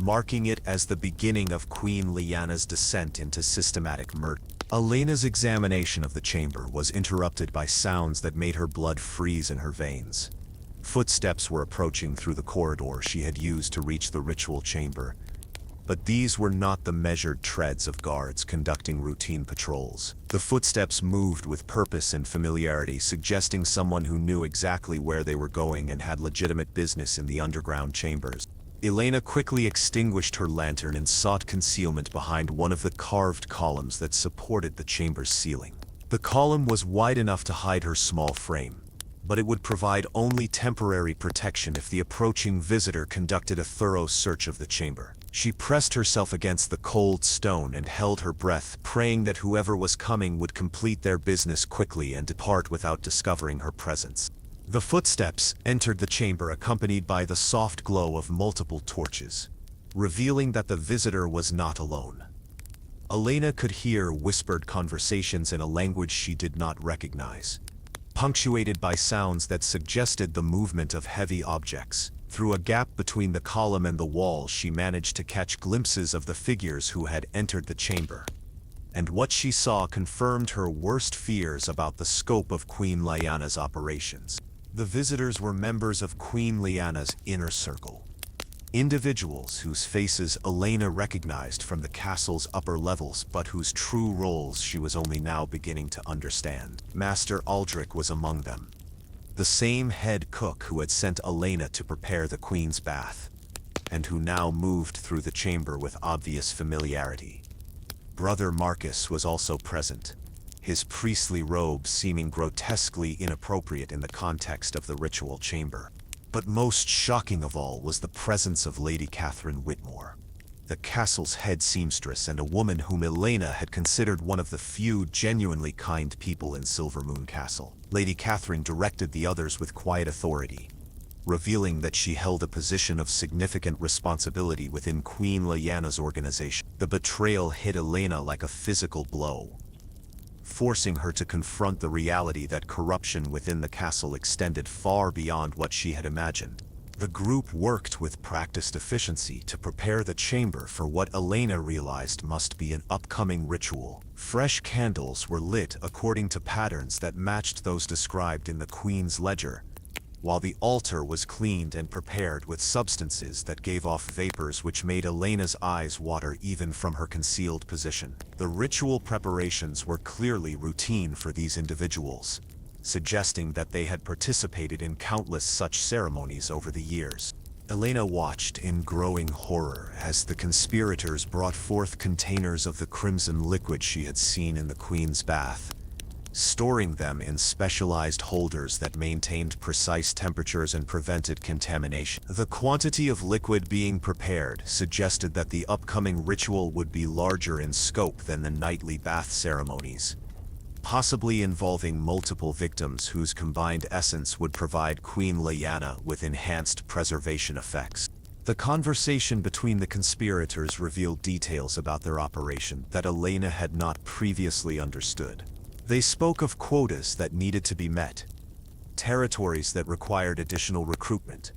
marking it as the beginning of Queen Lyanna's descent into systematic murder. Lyanna's examination of the chamber was interrupted by sounds that made her blood freeze in her veins. Footsteps were approaching through the corridor she had used to reach the ritual chamber, but these were not the measured treads of guards conducting routine patrols. The footsteps moved with purpose and familiarity, suggesting someone who knew exactly where they were going and had legitimate business in the underground chambers. Lyanna quickly extinguished her lantern and sought concealment behind one of the carved columns that supported the chamber's ceiling. The column was wide enough to hide her small frame, but it would provide only temporary protection if the approaching visitor conducted a thorough search of the chamber. She pressed herself against the cold stone and held her breath, praying that whoever was coming would complete their business quickly and depart without discovering her presence. The footsteps entered the chamber accompanied by the soft glow of multiple torches, revealing that the visitor was not alone. Lyanna could hear whispered conversations in a language she did not recognize, punctuated by sounds that suggested the movement of heavy objects. Through a gap between the column and the wall, she managed to catch glimpses of the figures who had entered the chamber. And what she saw confirmed her worst fears about the scope of Queen Lyanna's operations. The visitors were members of Queen Lyanna's inner circle. Individuals whose faces Lyanna recognized from the castle's upper levels, but whose true roles she was only now beginning to understand. Master Aldrich was among them, the same head cook who had sent Lyanna to prepare the queen's bath, and who now moved through the chamber with obvious familiarity. Brother Marcus was also present, his priestly robe seeming grotesquely inappropriate in the context of the ritual chamber. But most shocking of all was the presence of Lady Catherine Whitmore, the castle's head seamstress and a woman whom Lyanna had considered one of the few genuinely kind people in Silvermoon Castle. Lady Catherine directed the others with quiet authority, revealing that she held a position of significant responsibility within Queen Lyanna's organization. The betrayal hit Lyanna like a physical blow, forcing her to confront the reality that corruption within the castle extended far beyond what she had imagined. The group worked with practiced efficiency to prepare the chamber for what Lyanna realized must be an upcoming ritual. Fresh candles were lit according to patterns that matched those described in the Queen's ledger, while the altar was cleaned and prepared with substances that gave off vapors which made Lyanna's eyes water even from her concealed position. The ritual preparations were clearly routine for these individuals, suggesting that they had participated in countless such ceremonies over the years. Lyanna watched in growing horror as the conspirators brought forth containers of the crimson liquid she had seen in the Queen's bath, storing them in specialized holders that maintained precise temperatures and prevented contamination. The quantity of liquid being prepared suggested that the upcoming ritual would be larger in scope than the nightly bath ceremonies, possibly involving multiple victims whose combined essence would provide Queen Lyanna with enhanced preservation effects. The conversation between the conspirators revealed details about their operation that Lyanna had not previously understood. They spoke of quotas that needed to be met, territories that required additional recruitment,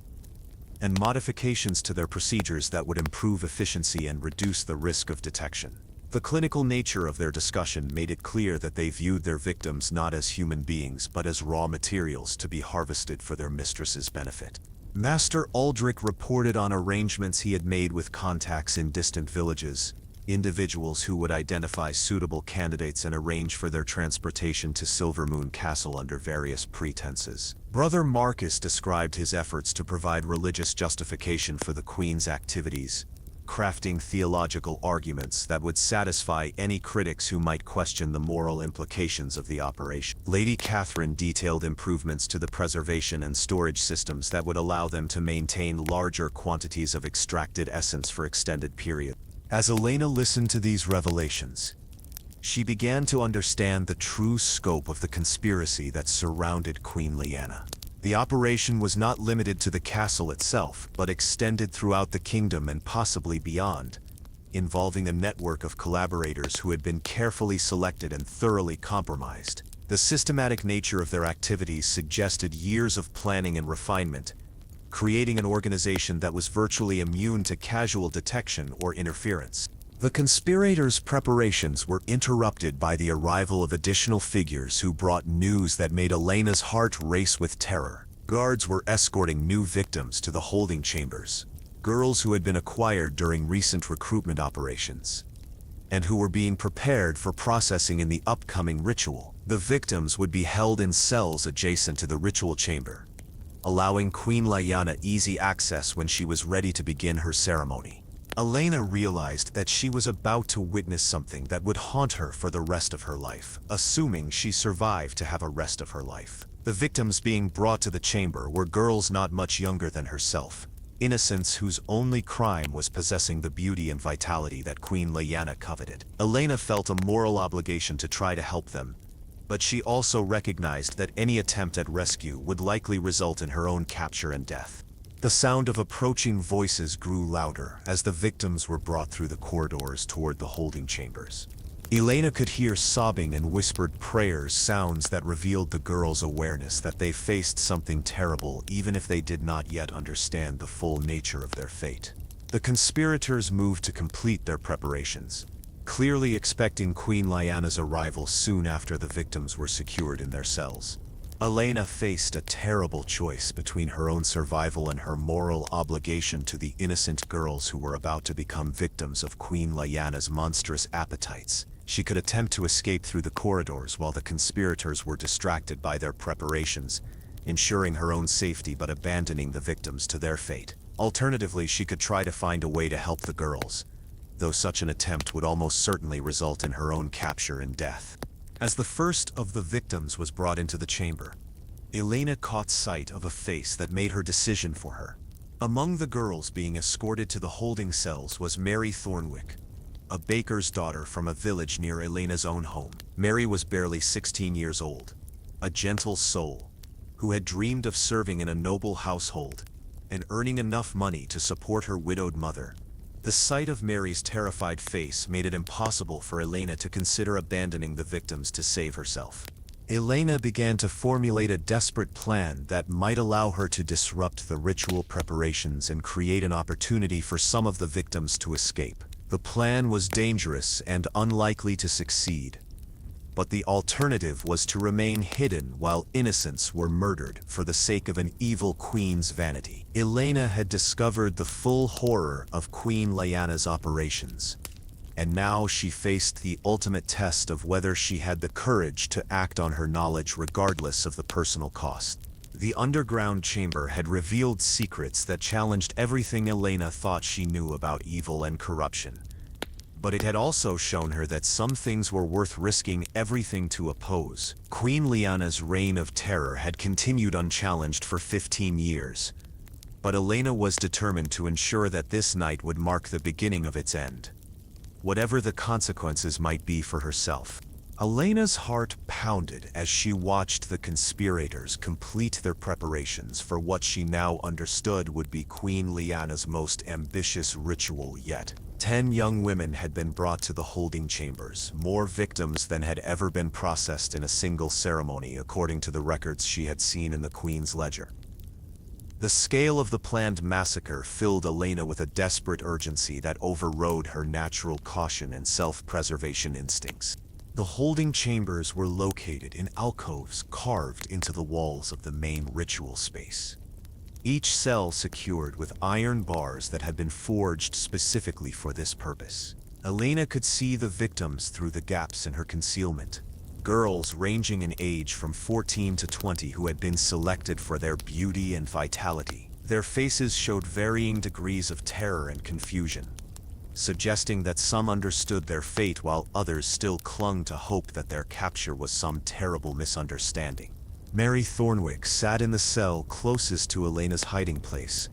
and modifications to their procedures that would improve efficiency and reduce the risk of detection. The clinical nature of their discussion made it clear that they viewed their victims not as human beings but as raw materials to be harvested for their mistress's benefit. Master Aldrich reported on arrangements he had made with contacts in distant villages, individuals who would identify suitable candidates and arrange for their transportation to Silvermoon Castle under various pretenses. Brother Marcus described his efforts to provide religious justification for the Queen's activities, crafting theological arguments that would satisfy any critics who might question the moral implications of the operation. Lady Catherine detailed improvements to the preservation and storage systems that would allow them to maintain larger quantities of extracted essence for extended periods. As Lyanna listened to these revelations, she began to understand the true scope of the conspiracy that surrounded Queen Lyanna. The operation was not limited to the castle itself, but extended throughout the kingdom and possibly beyond, involving a network of collaborators who had been carefully selected and thoroughly compromised. The systematic nature of their activities suggested years of planning and refinement, creating an organization that was virtually immune to casual detection or interference. The conspirators' preparations were interrupted by the arrival of additional figures who brought news that made Lyanna's heart race with terror. Guards were escorting new victims to the holding chambers, girls who had been acquired during recent recruitment operations, and who were being prepared for processing in the upcoming ritual. The victims would be held in cells adjacent to the ritual chamber, allowing Queen Lyanna easy access when she was ready to begin her ceremony. Lyanna realized that she was about to witness something that would haunt her for the rest of her life, assuming she survived to have a rest of her life. The victims being brought to the chamber were girls not much younger than herself, innocents whose only crime was possessing the beauty and vitality that Queen Lyanna coveted. Lyanna felt a moral obligation to try to help them, but she also recognized that any attempt at rescue would likely result in her own capture and death. The sound of approaching voices grew louder as the victims were brought through the corridors toward the holding chambers. Lyanna could hear sobbing and whispered prayers, sounds that revealed the girls' awareness that they faced something terrible even if they did not yet understand the full nature of their fate. The conspirators moved to complete their preparations, clearly expecting Queen Lyanna's arrival soon after the victims were secured in their cells. Lyanna faced a terrible choice between her own survival and her moral obligation to the innocent girls who were about to become victims of Queen Lyanna's monstrous appetites. She could attempt to escape through the corridors while the conspirators were distracted by their preparations, ensuring her own safety but abandoning the victims to their fate. Alternatively, she could try to find a way to help the girls, though such an attempt would almost certainly result in her own capture and death. As the first of the victims was brought into the chamber, Lyanna caught sight of a face that made her decision for her. Among the girls being escorted to the holding cells was Mary Thornwick, a baker's daughter from a village near Lyanna's own home. Mary was barely 16 years old, a gentle soul, who had dreamed of serving in a noble household and earning enough money to support her widowed mother. The sight of Mary's terrified face made it impossible for Lyanna to consider abandoning the victims to save herself. Lyanna began to formulate a desperate plan that might allow her to disrupt the ritual preparations and create an opportunity for some of the victims to escape. The plan was dangerous and unlikely to succeed, but the alternative was to remain hidden while innocents were murdered for the sake of an evil queen's vanity. Lyanna had discovered the full horror of Queen Lyanna's operations, and now she faced the ultimate test of whether she had the courage to act on her knowledge regardless of the personal cost. The underground chamber had revealed secrets that challenged everything Lyanna thought she knew about evil and corruption. But it had also shown her that some things were worth risking everything to oppose. Queen Lyanna's reign of terror had continued unchallenged for 15 years, but Lyanna was determined to ensure that this night would mark the beginning of its end, whatever the consequences might be for herself. Lyanna's heart pounded as she watched the conspirators complete their preparations for what she now understood would be Queen Lyanna's most ambitious ritual yet. 10 young women had been brought to the holding chambers, more victims than had ever been processed in a single ceremony, according to the records she had seen in the Queen's ledger. The scale of the planned massacre filled Lyanna with a desperate urgency that overrode her natural caution and self-preservation instincts. The holding chambers were located in alcoves carved into the walls of the main ritual space, each cell secured with iron bars that had been forged specifically for this purpose. Lyanna could see the victims through the gaps in her concealment, girls ranging in age from 14 to 20 who had been selected for their beauty and vitality. Their faces showed varying degrees of terror and confusion, suggesting that some understood their fate while others still clung to hope that their capture was some terrible misunderstanding. Mary Thornwick sat in the cell closest to Lyanna's hiding place,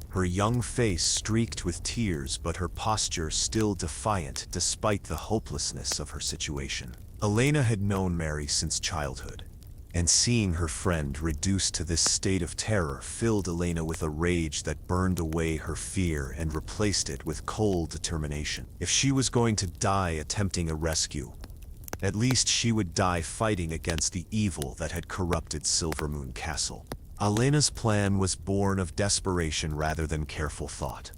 her young face streaked with tears but her posture still defiant despite the hopelessness of her situation. Lyanna had known Mary since childhood, and seeing her friend reduced to this state of terror filled Lyanna with a rage that burned away her fear and replaced it with cold determination. If she was going to die attempting a rescue, at least she would die fighting against the evil that had corrupted Silvermoon Castle. Lyanna's plan was born of desperation rather than careful thought,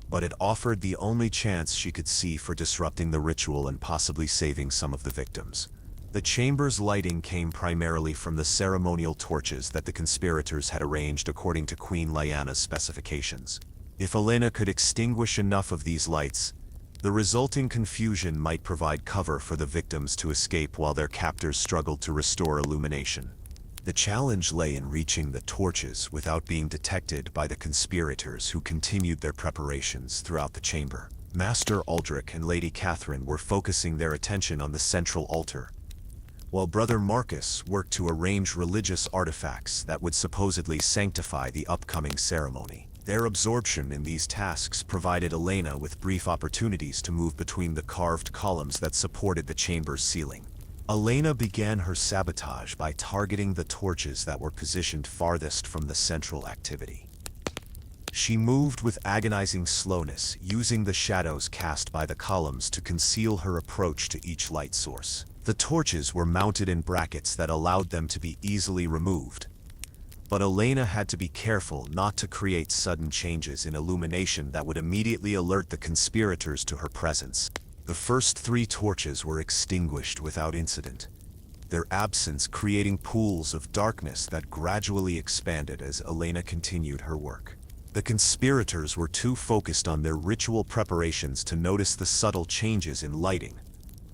but it offered the only chance she could see for disrupting the ritual and possibly saving some of the victims. The chamber's lighting came primarily from the ceremonial torches that the conspirators had arranged according to Queen Lyanna's specifications. If Lyanna could extinguish enough of these lights, the resulting confusion might provide cover for the victims to escape while their captors struggled to restore illumination. The challenge lay in reaching the torches without being detected by the conspirators who continued their preparations throughout the chamber. Master Aldrich and Lady Catherine were focusing their attention on the central altar, while Brother Marcus worked to arrange religious artifacts that would supposedly sanctify the upcoming ceremony. Their absorption in these tasks provided Lyanna with brief opportunities to move between the carved columns that supported the chamber's ceiling. Lyanna began her sabotage by targeting the torches that were positioned farthest from the central activity. She moved with agonizing slowness, using the shadows cast by the columns to conceal her approach to each light source. The torches were mounted in brackets that allowed them to be easily removed, but Lyanna had to be careful not to create sudden changes in illumination that would immediately alert the conspirators to her presence. The first 3 torches were extinguished without incident, their absence creating pools of darkness that gradually expanded as Lyanna continued her work. The conspirators were too focused on their ritual preparations to notice the subtle changes in lighting,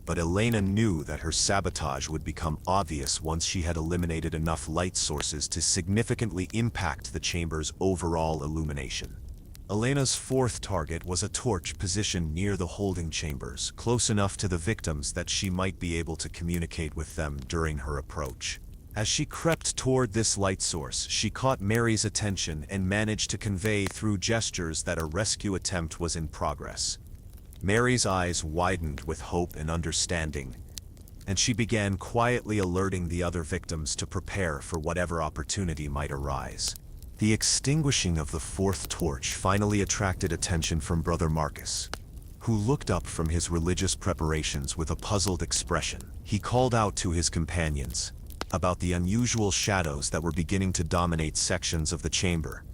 but Lyanna knew that her sabotage would become obvious once she had eliminated enough light sources to significantly impact the chamber's overall illumination. Lyanna's 4th target was a torch positioned near the holding chambers, close enough to the victims that she might be able to communicate with them during her approach. As she crept toward this light source, she caught Mary's attention and managed to convey through gestures that a rescue attempt was in progress. Mary's eyes widened with hope and understanding, and she began quietly alerting the other victims to prepare for whatever opportunity might arise. The extinguishing of the 4th torch finally attracted attention from Brother Marcus, who looked up from his religious preparations with a puzzled expression. He called out to his companions about the unusual shadows that were beginning to dominate sections of the chamber,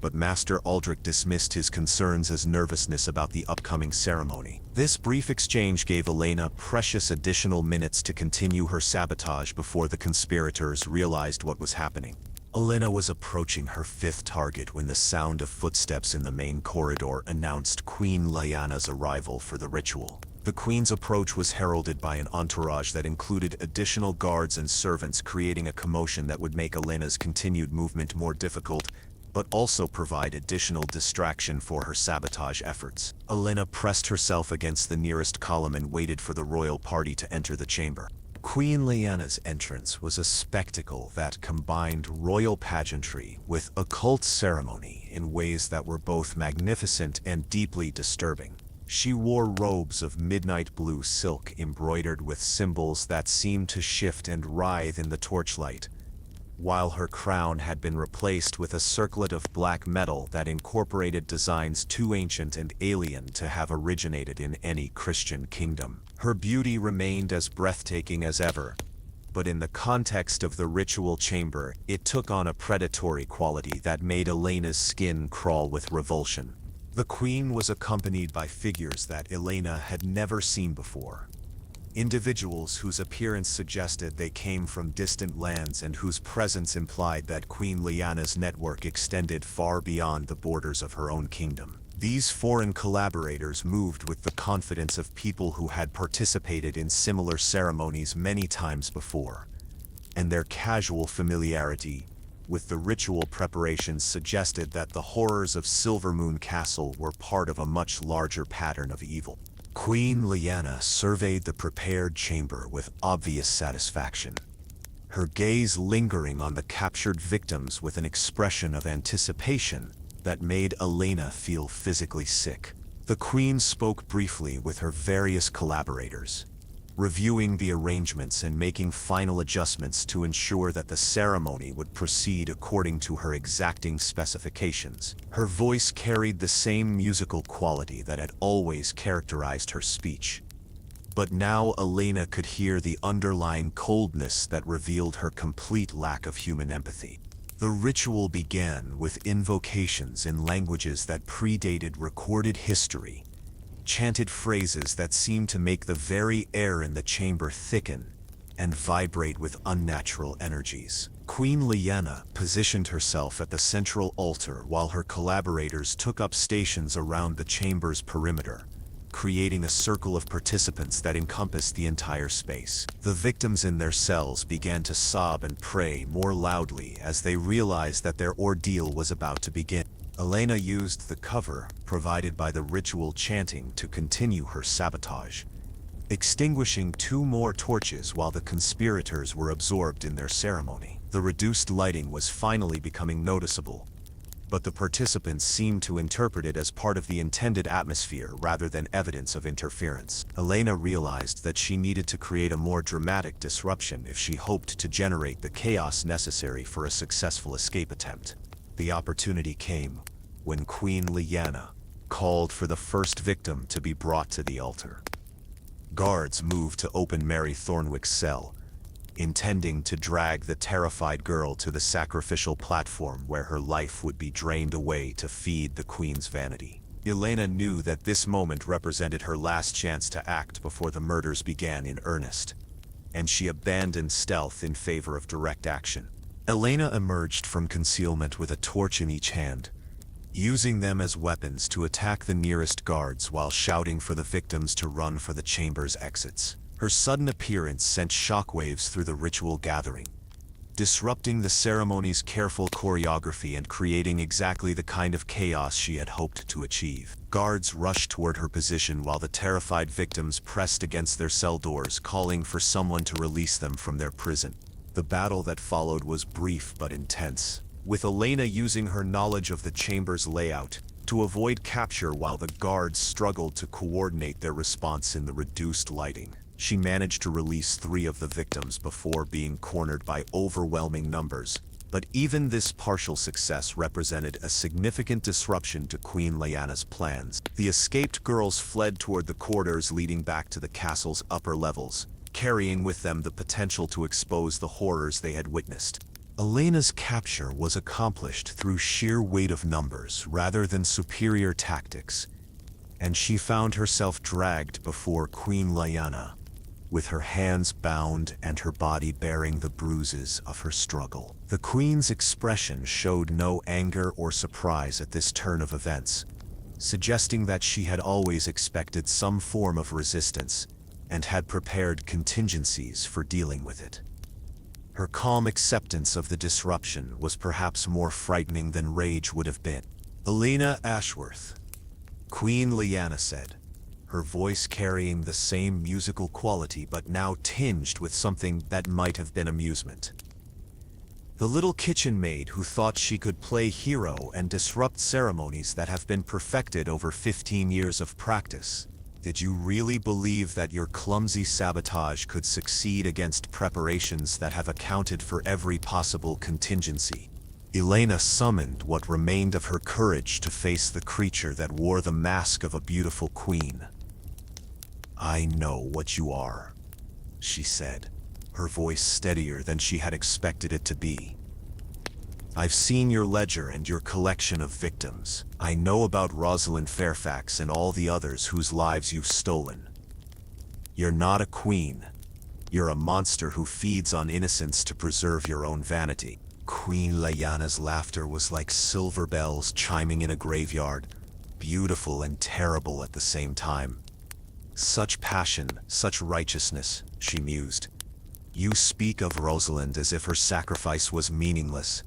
but Master Aldrich dismissed his concerns as nervousness about the upcoming ceremony. This brief exchange gave Lyanna precious additional minutes to continue her sabotage before the conspirators realized what was happening. Lyanna was approaching her 5th target when the sound of footsteps in the main corridor announced Queen Lyanna's arrival for the ritual. The Queen's approach was heralded by an entourage that included additional guards and servants, creating a commotion that would make Lyanna's continued movement more difficult, but also provide additional distraction for her sabotage efforts. Lyanna pressed herself against the nearest column and waited for the royal party to enter the chamber. Queen Lyanna's entrance was a spectacle that combined royal pageantry with occult ceremony in ways that were both magnificent and deeply disturbing. She wore robes of midnight blue silk embroidered with symbols that seemed to shift and writhe in the torchlight, while her crown had been replaced with a circlet of black metal that incorporated designs too ancient and alien to have originated in any Christian kingdom. Her beauty remained as breathtaking as ever, but in the context of the ritual chamber, it took on a predatory quality that made Lyanna's skin crawl with revulsion. The Queen was accompanied by figures that Lyanna had never seen before. Individuals whose appearance suggested they came from distant lands and whose presence implied that Queen Lyanna's network extended far beyond the borders of her own kingdom. These foreign collaborators moved with the confidence of people who had participated in similar ceremonies many times before, and their casual familiarity with the ritual preparations suggested that the horrors of Silvermoon Castle were part of a much larger pattern of evil. Queen Lyanna surveyed the prepared chamber with obvious satisfaction, her gaze lingering on the captured victims with an expression of anticipation that made Lyanna feel physically sick. The Queen spoke briefly with her various collaborators, reviewing the arrangements and making final adjustments to ensure that the ceremony would proceed according to her exacting specifications. Her voice carried the same musical quality that had always characterized her speech, but now Lyanna could hear the underlying coldness that revealed her complete lack of human empathy. The ritual began with invocations in languages that predated recorded history, chanted phrases that seemed to make the very air in the chamber thicken and vibrate with unnatural energies. Queen Lyanna positioned herself at the central altar while her collaborators took up stations around the chamber's perimeter, creating a circle of participants that encompassed the entire space. The victims in their cells began to sob and pray more loudly as they realized that their ordeal was about to begin. Lyanna used the cover provided by the ritual chanting to continue her sabotage, extinguishing 2 more torches while the conspirators were absorbed in their ceremony. The reduced lighting was finally becoming noticeable, but the participants seemed to interpret it as part of the intended atmosphere rather than evidence of interference. Lyanna realized that she needed to create a more dramatic disruption if she hoped to generate the chaos necessary for a successful escape attempt. The opportunity came when Queen Lyanna called for the first victim to be brought to the altar. Guards moved to open Mary Thornwick's cell, intending to drag the terrified girl to the sacrificial platform where her life would be drained away to feed the queen's vanity. Lyanna knew that this moment represented her last chance to act before the murders began in earnest, and she abandoned stealth in favor of direct action. Lyanna emerged from concealment with a torch in each hand, using them as weapons to attack the nearest guards while shouting for the victims to run for the chamber's exits. Her sudden appearance sent shockwaves through the ritual gathering, disrupting the ceremony's careful choreography and creating exactly the kind of chaos she had hoped to achieve. Guards rushed toward her position while the terrified victims pressed against their cell doors, calling for someone to release them from their prison. The battle that followed was brief but intense, with Lyanna using her knowledge of the chamber's layout to avoid capture while the guards struggled to coordinate their response in the reduced lighting. She managed to release 3 of the victims before being cornered by overwhelming numbers, but even this partial success represented a significant disruption to Queen Lyanna's plans. The escaped girls fled toward the corridors leading back to the castle's upper levels, carrying with them the potential to expose the horrors they had witnessed. Lyanna's capture was accomplished through sheer weight of numbers rather than superior tactics, and she found herself dragged before Queen Lyanna, with her hands bound and her body bearing the bruises of her struggle. The queen's expression showed no anger or surprise at this turn of events, suggesting that she had always expected some form of resistance and had prepared contingencies for dealing with it. Her calm acceptance of the disruption was perhaps more frightening than rage would have been. "Lyanna Ashworth," Queen Lyanna said, her voice carrying the same musical quality but now tinged with something that might have been amusement. The little kitchen maid who thought she could play hero and disrupt ceremonies that have been perfected over 15 years of practice. Did you really believe that your clumsy sabotage could succeed against preparations that have accounted for every possible contingency? Lyanna summoned what remained of her courage to face the creature that wore the mask of a beautiful queen. "I know what you are," she said, her voice steadier than she had expected it to be. "I've seen your ledger and your collection of victims. I know about Rosalind Fairfax and all the others whose lives you've stolen. You're not a queen. You're a monster who feeds on innocence to preserve your own vanity." Queen Lyanna's laughter was like silver bells chiming in a graveyard, beautiful and terrible at the same time. "Such passion, such righteousness," she mused. "You speak of Rosalind as if her sacrifice was meaningless.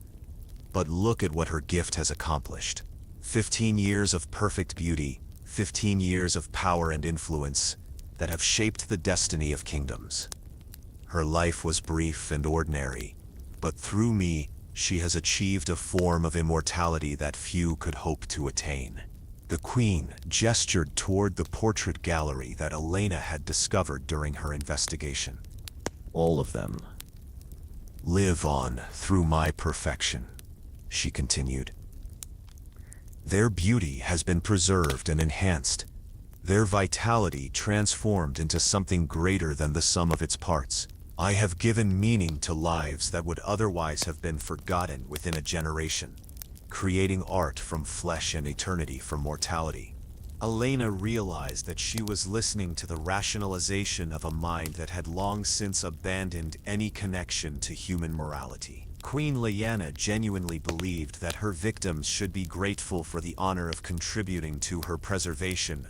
But look at what her gift has accomplished. 15 years of perfect beauty, 15 years of power and influence that have shaped the destiny of kingdoms. Her life was brief and ordinary, but through me, she has achieved a form of immortality that few could hope to attain." The queen gestured toward the portrait gallery that Lyanna had discovered during her investigation. "All of them live on through my perfection," she continued. "Their beauty has been preserved and enhanced, their vitality transformed into something greater than the sum of its parts. I have given meaning to lives that would otherwise have been forgotten within a generation, creating art from flesh and eternity from mortality." Lyanna realized that she was listening to the rationalization of a mind that had long since abandoned any connection to human morality. Queen Lyanna genuinely believed that her victims should be grateful for the honor of contributing to her preservation,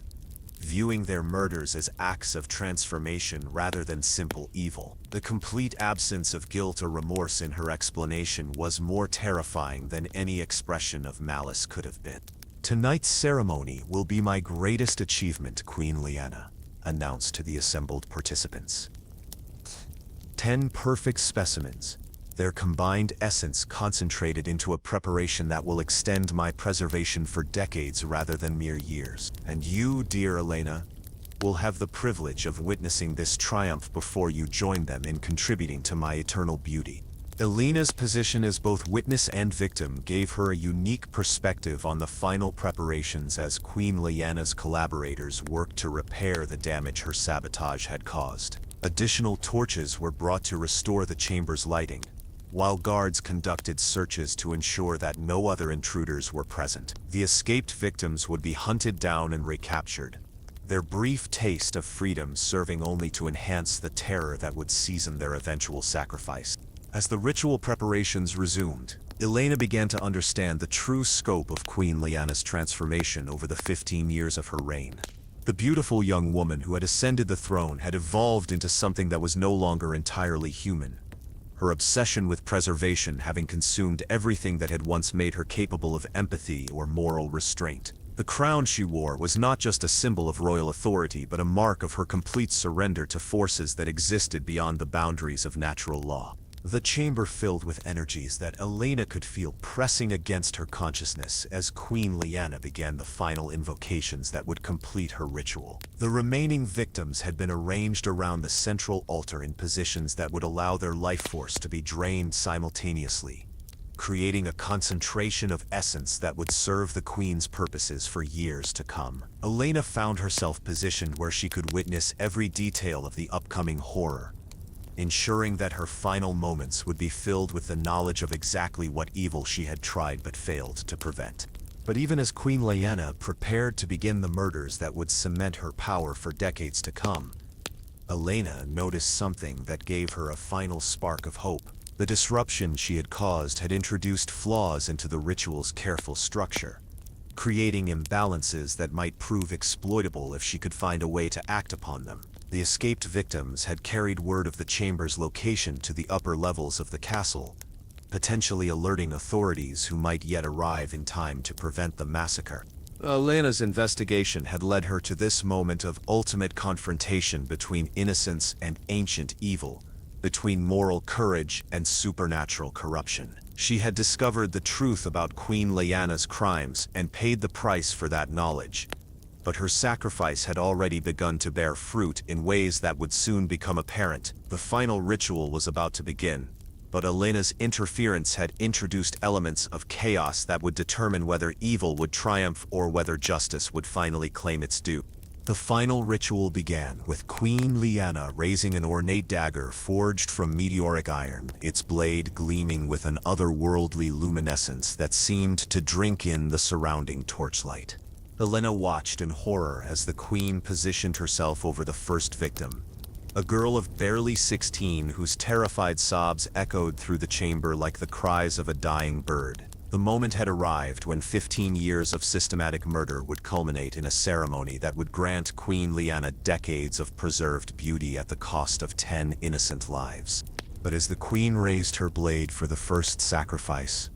viewing their murders as acts of transformation rather than simple evil. The complete absence of guilt or remorse in her explanation was more terrifying than any expression of malice could have been. "Tonight's ceremony will be my greatest achievement, Queen Lyanna," announced to the assembled participants. 10 perfect specimens, their combined essence concentrated into a preparation that will extend my preservation for decades rather than mere years. And you, dear Lyanna, will have the privilege of witnessing this triumph before you join them in contributing to my eternal beauty. Lyanna's position as both witness and victim gave her a unique perspective on the final preparations as Queen Lyanna's collaborators worked to repair the damage her sabotage had caused. Additional torches were brought to restore the chamber's lighting, while guards conducted searches to ensure that no other intruders were present. The escaped victims would be hunted down and recaptured, their brief taste of freedom serving only to enhance the terror that would season their eventual sacrifice. As the ritual preparations resumed, Lyanna began to understand the true scope of Queen Lyanna's transformation over the 15 years of her reign. The beautiful young woman who had ascended the throne had evolved into something that was no longer entirely human, her obsession with preservation having consumed everything that had once made her capable of empathy or moral restraint. The crown she wore was not just a symbol of royal authority but a mark of her complete surrender to forces that existed beyond the boundaries of natural law. The chamber filled with energies that Lyanna could feel pressing against her consciousness as Queen Lyanna began the final invocations that would complete her ritual. The remaining victims had been arranged around the central altar in positions that would allow their life force to be drained simultaneously, creating a concentration of essence that would serve the Queen's purposes for years to come. Lyanna found herself positioned where she could witness every detail of the upcoming horror, ensuring that her final moments would be filled with the knowledge of exactly what evil she had tried but failed to prevent. But even as Queen Lyanna prepared to begin the murders that would cement her power for decades to come, Lyanna noticed something that gave her a final spark of hope. The disruption she had caused had introduced flaws into the ritual's careful structure, creating imbalances that might prove exploitable if she could find a way to act upon them. The escaped victims had carried word of the chamber's location to the upper levels of the castle, potentially alerting authorities who might yet arrive in time to prevent the massacre. Lyanna's investigation had led her to this moment of ultimate confrontation between innocence and ancient evil, between moral courage and supernatural corruption. She had discovered the truth about Queen Lyanna's crimes and paid the price for that knowledge. But her sacrifice had already begun to bear fruit in ways that would soon become apparent. The final ritual was about to begin, but Lyanna's interference had introduced elements of chaos that would determine whether evil would triumph or whether justice would finally claim its due. The final ritual began with Queen Lyanna raising an ornate dagger forged from meteoric iron, its blade gleaming with an otherworldly luminescence that seemed to drink in the surrounding torchlight. Lyanna watched in horror as the Queen positioned herself over the first victim, a girl of barely 16 whose terrified sobs echoed through the chamber like the cries of a dying bird. The moment had arrived when 15 years of systematic murder would culminate in a ceremony that would grant Queen Lyanna decades of preserved beauty at the cost of 10 innocent lives. But as the Queen raised her blade for the first sacrifice,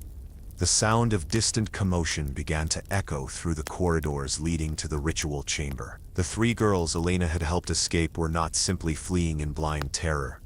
the sound of distant commotion began to echo through the corridors leading to the ritual chamber. The 3 girls Lyanna had helped escape were not simply fleeing in blind terror.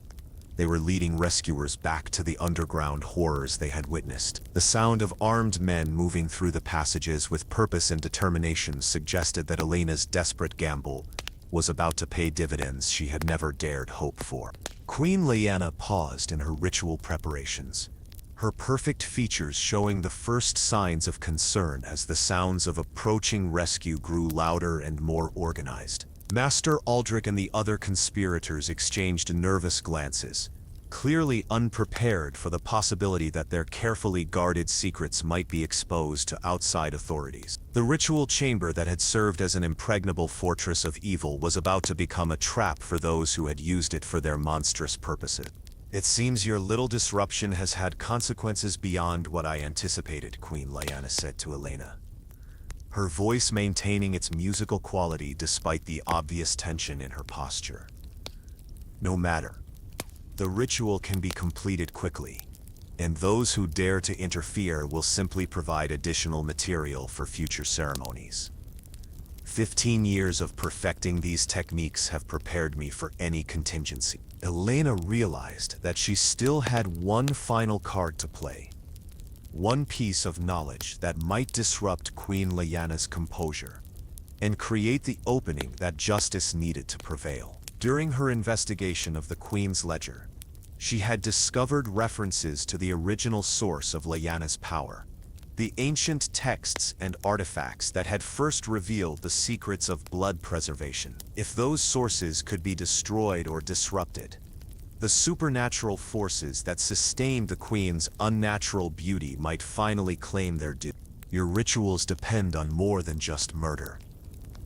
They were leading rescuers back to the underground horrors they had witnessed. The sound of armed men moving through the passages with purpose and determination suggested that Lyanna's desperate gamble was about to pay dividends she had never dared hope for. Queen Lyanna paused in her ritual preparations, her perfect features showing the first signs of concern as the sounds of approaching rescue grew louder and more organized. Master Aldrich and the other conspirators exchanged nervous glances, clearly unprepared for the possibility that their carefully guarded secrets might be exposed to outside authorities. The ritual chamber that had served as an impregnable fortress of evil was about to become a trap for those who had used it for their monstrous purposes. "It seems your little disruption has had consequences beyond what I anticipated," Queen Lyanna said to Lyanna, her voice maintaining its musical quality despite the obvious tension in her posture. No matter. The ritual can be completed quickly, and those who dare to interfere will simply provide additional material for future ceremonies. 15 years of perfecting these techniques have prepared me for any contingency. Lyanna realized that she still had one final card to play. One piece of knowledge that might disrupt Queen Lyanna's composure and create the opening that justice needed to prevail. During her investigation of the Queen's ledger, she had discovered references to the original source of Lyanna's power, the ancient texts and artifacts that had first revealed the secrets of blood preservation. If those sources could be destroyed or disrupted, the supernatural forces that sustained the Queen's unnatural beauty might finally claim their due. Your rituals depend on more than just murder,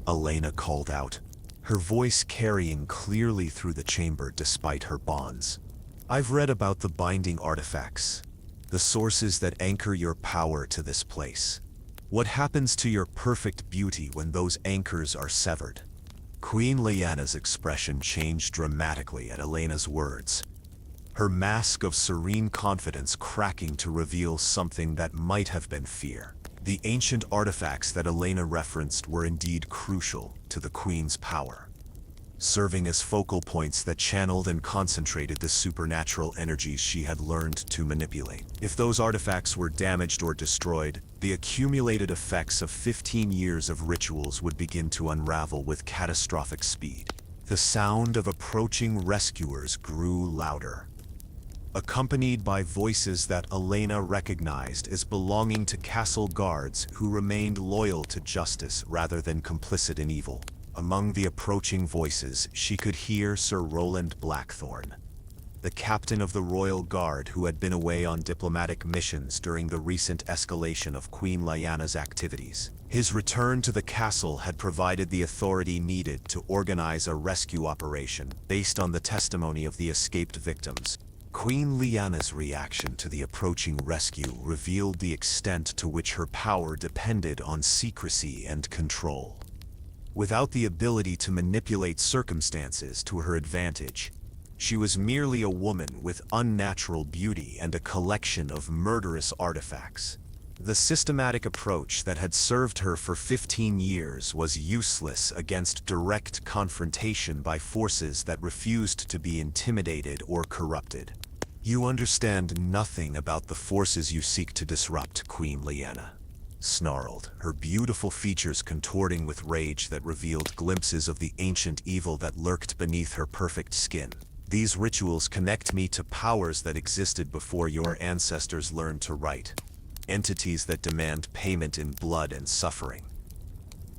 Lyanna called out, her voice carrying clearly through the chamber despite her bonds. I've read about the binding artifacts, the sources that anchor your power to this place. What happens to your perfect beauty when those anchors are severed? Queen Lyanna's expression changed dramatically at Lyanna's words, her mask of serene confidence cracking to reveal something that might have been fear. The ancient artifacts that Lyanna referenced were indeed crucial to the Queen's power, serving as focal points that channeled and concentrated the supernatural energies she had learned to manipulate. If those artifacts were damaged or destroyed, the accumulated effects of 15 years of rituals would begin to unravel with catastrophic speed. The sound of approaching rescuers grew louder, accompanied by voices that Lyanna recognized as belonging to castle guards who remained loyal to justice rather than complicit in evil. Among the approaching voices, she could hear Sir Roland Blackthorne, the captain of the Royal Guard who had been away on diplomatic missions during the recent escalation of Queen Lyanna's activities. His return to the castle had provided the authority needed to organize a rescue operation based on the testimony of the escaped victims. Queen Lyanna's reaction to the approaching rescue revealed the extent to which her power depended on secrecy and control. Without the ability to manipulate circumstances to her advantage, she was merely a woman with unnatural beauty and a collection of murderous artifacts. The systematic approach that had served her for 15 years was useless against direct confrontation by forces that refused to be intimidated or corrupted. You understand nothing about the forces you seek to disrupt, Queen Lyanna snarled, her beautiful features contorting with rage that revealed glimpses of the ancient evil that lurked beneath her perfect skin. These rituals connect me to powers that existed before your ancestors learned to write, entities that demand payment in blood and suffering.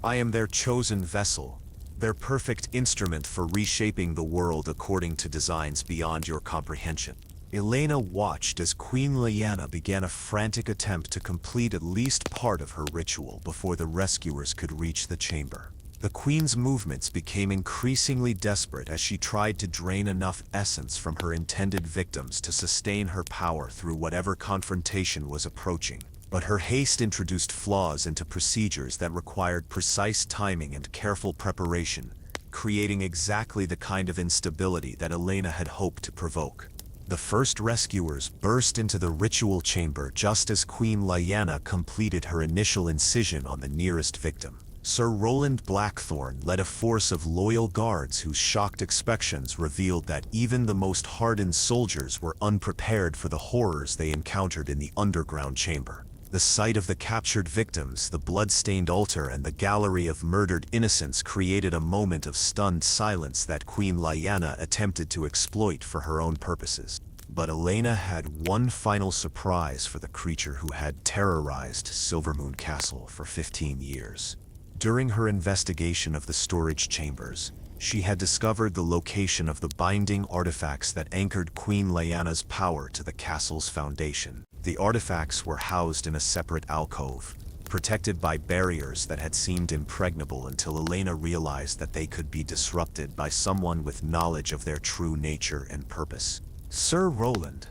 I am their chosen vessel, their perfect instrument for reshaping the world according to designs beyond your comprehension. Lyanna watched as Queen Lyanna began a frantic attempt to complete at least part of her ritual before the rescuers could reach the chamber. The Queen's movements became increasingly desperate as she tried to drain enough essence from her intended victims to sustain her power through whatever confrontation was approaching. But her haste introduced flaws into procedures that required precise timing and careful preparation, creating exactly the kind of instability that Lyanna had hoped to provoke. The first rescuers burst into the ritual chamber just as Queen Lyanna completed her initial incision on the nearest victim. Sir Roland Blackthorne led a force of loyal guards whose shocked inspections revealed that even the most hardened soldiers were unprepared for the horrors they encountered in the underground chamber. The sight of the captured victims, the blood-stained altar, and the gallery of murdered innocents created a moment of stunned silence that Queen Lyanna attempted to exploit for her own purposes. But Lyanna had one final surprise for the creature who had terrorized Silvermoon Castle for 15 years. During her investigation of the storage chambers, she had discovered the location of the binding artifacts that anchored Queen Lyanna's power to the castle's foundation. The artifacts were housed in a separate alcove, protected by barriers that had seemed impregnable until Lyanna realized that they could be disrupted by someone with knowledge of their true nature and purpose. Sir Roland,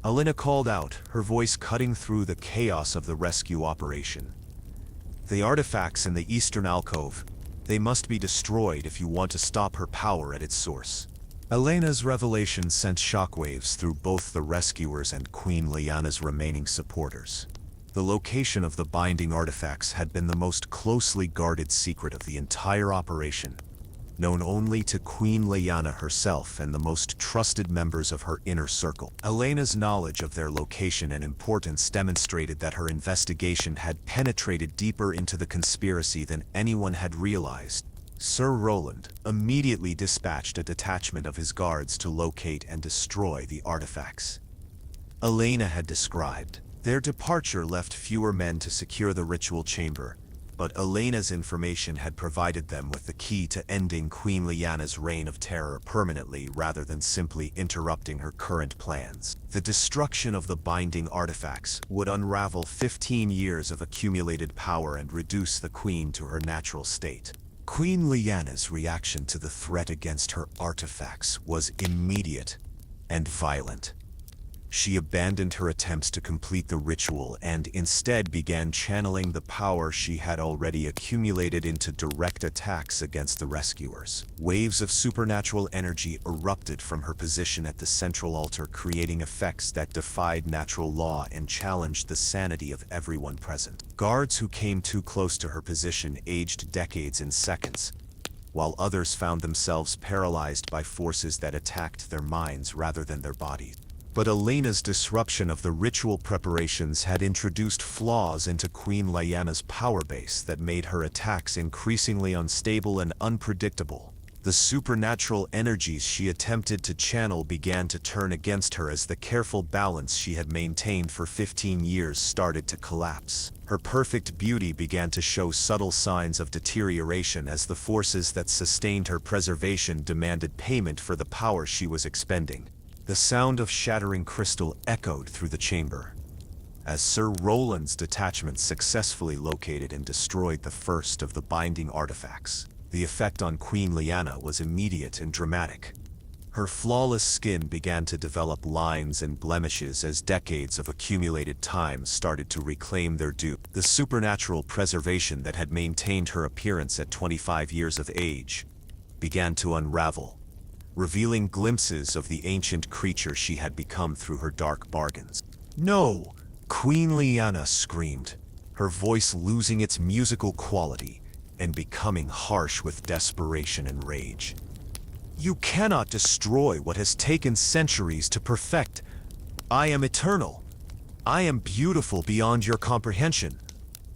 Lyanna called out, her voice cutting through the chaos of the rescue operation. The artifacts in the eastern alcove, they must be destroyed if you want to stop her power at its source. Elena's revelation sent shockwaves through both the rescuers and Queen Lyanna's remaining supporters. The location of the binding artifacts had been the most closely guarded secret of the entire operation, known only to Queen Lyanna herself and the most trusted members of her inner circle. Elena's knowledge of their location and importance demonstrated that her investigation had penetrated deeper into the conspiracy than anyone had realized. Sir Roland immediately dispatched a detachment of his guards to locate and destroy the artifacts. Elena had described. Their departure left fewer men to secure the ritual chamber, but Elena's information had provided them with the key to ending Queen Lyanna's reign of terror permanently rather than simply interrupting her current plans. The destruction of the binding artifacts would unravel 15 years of accumulated power and reduce the queen to her natural state. Queen Lyanna's reaction to the threat against her artifacts was immediate and violent. She abandoned her attempts to complete the ritual and instead began channeling the power she had already accumulated into direct attacks against the rescuers. Waves of supernatural energy erupted from her position at the central altar, creating effects that defied natural law and challenged the sanity of everyone present. Guards who came too close to her position aged decades in seconds, while others found themselves paralyzed by forces that attacked their minds rather than their bodies. But Elena's disruption of the ritual preparations had introduced flaws into Queen Lyanna's power base that made her attacks increasingly unstable and unpredictable. The supernatural energies she attempted to channel began to turn against her as the careful balance she had maintained for 15 years started to collapse. Her perfect beauty began to show subtle signs of deterioration as the forces that sustained her preservation demanded payment for the power she was expending. The sound of shattering crystal echoed through the chamber, as Sir Roland's detachment successfully located and destroyed the first of the binding artifacts. The effect on Queen Lyanna was immediate and dramatic. Her flawless skin began to develop lines and blemishes as decades of accumulated time started to reclaim their due. The supernatural preservation that had maintained her appearance at 25 years of age began to unravel, revealing glimpses of the ancient creature she had become through her dark bargains. "No!" Queen Lyanna screamed, her voice losing its musical quality and becoming harsh with desperation and rage. "You cannot destroy what has taken centuries to perfect. I am eternal. I am beautiful beyond your comprehension.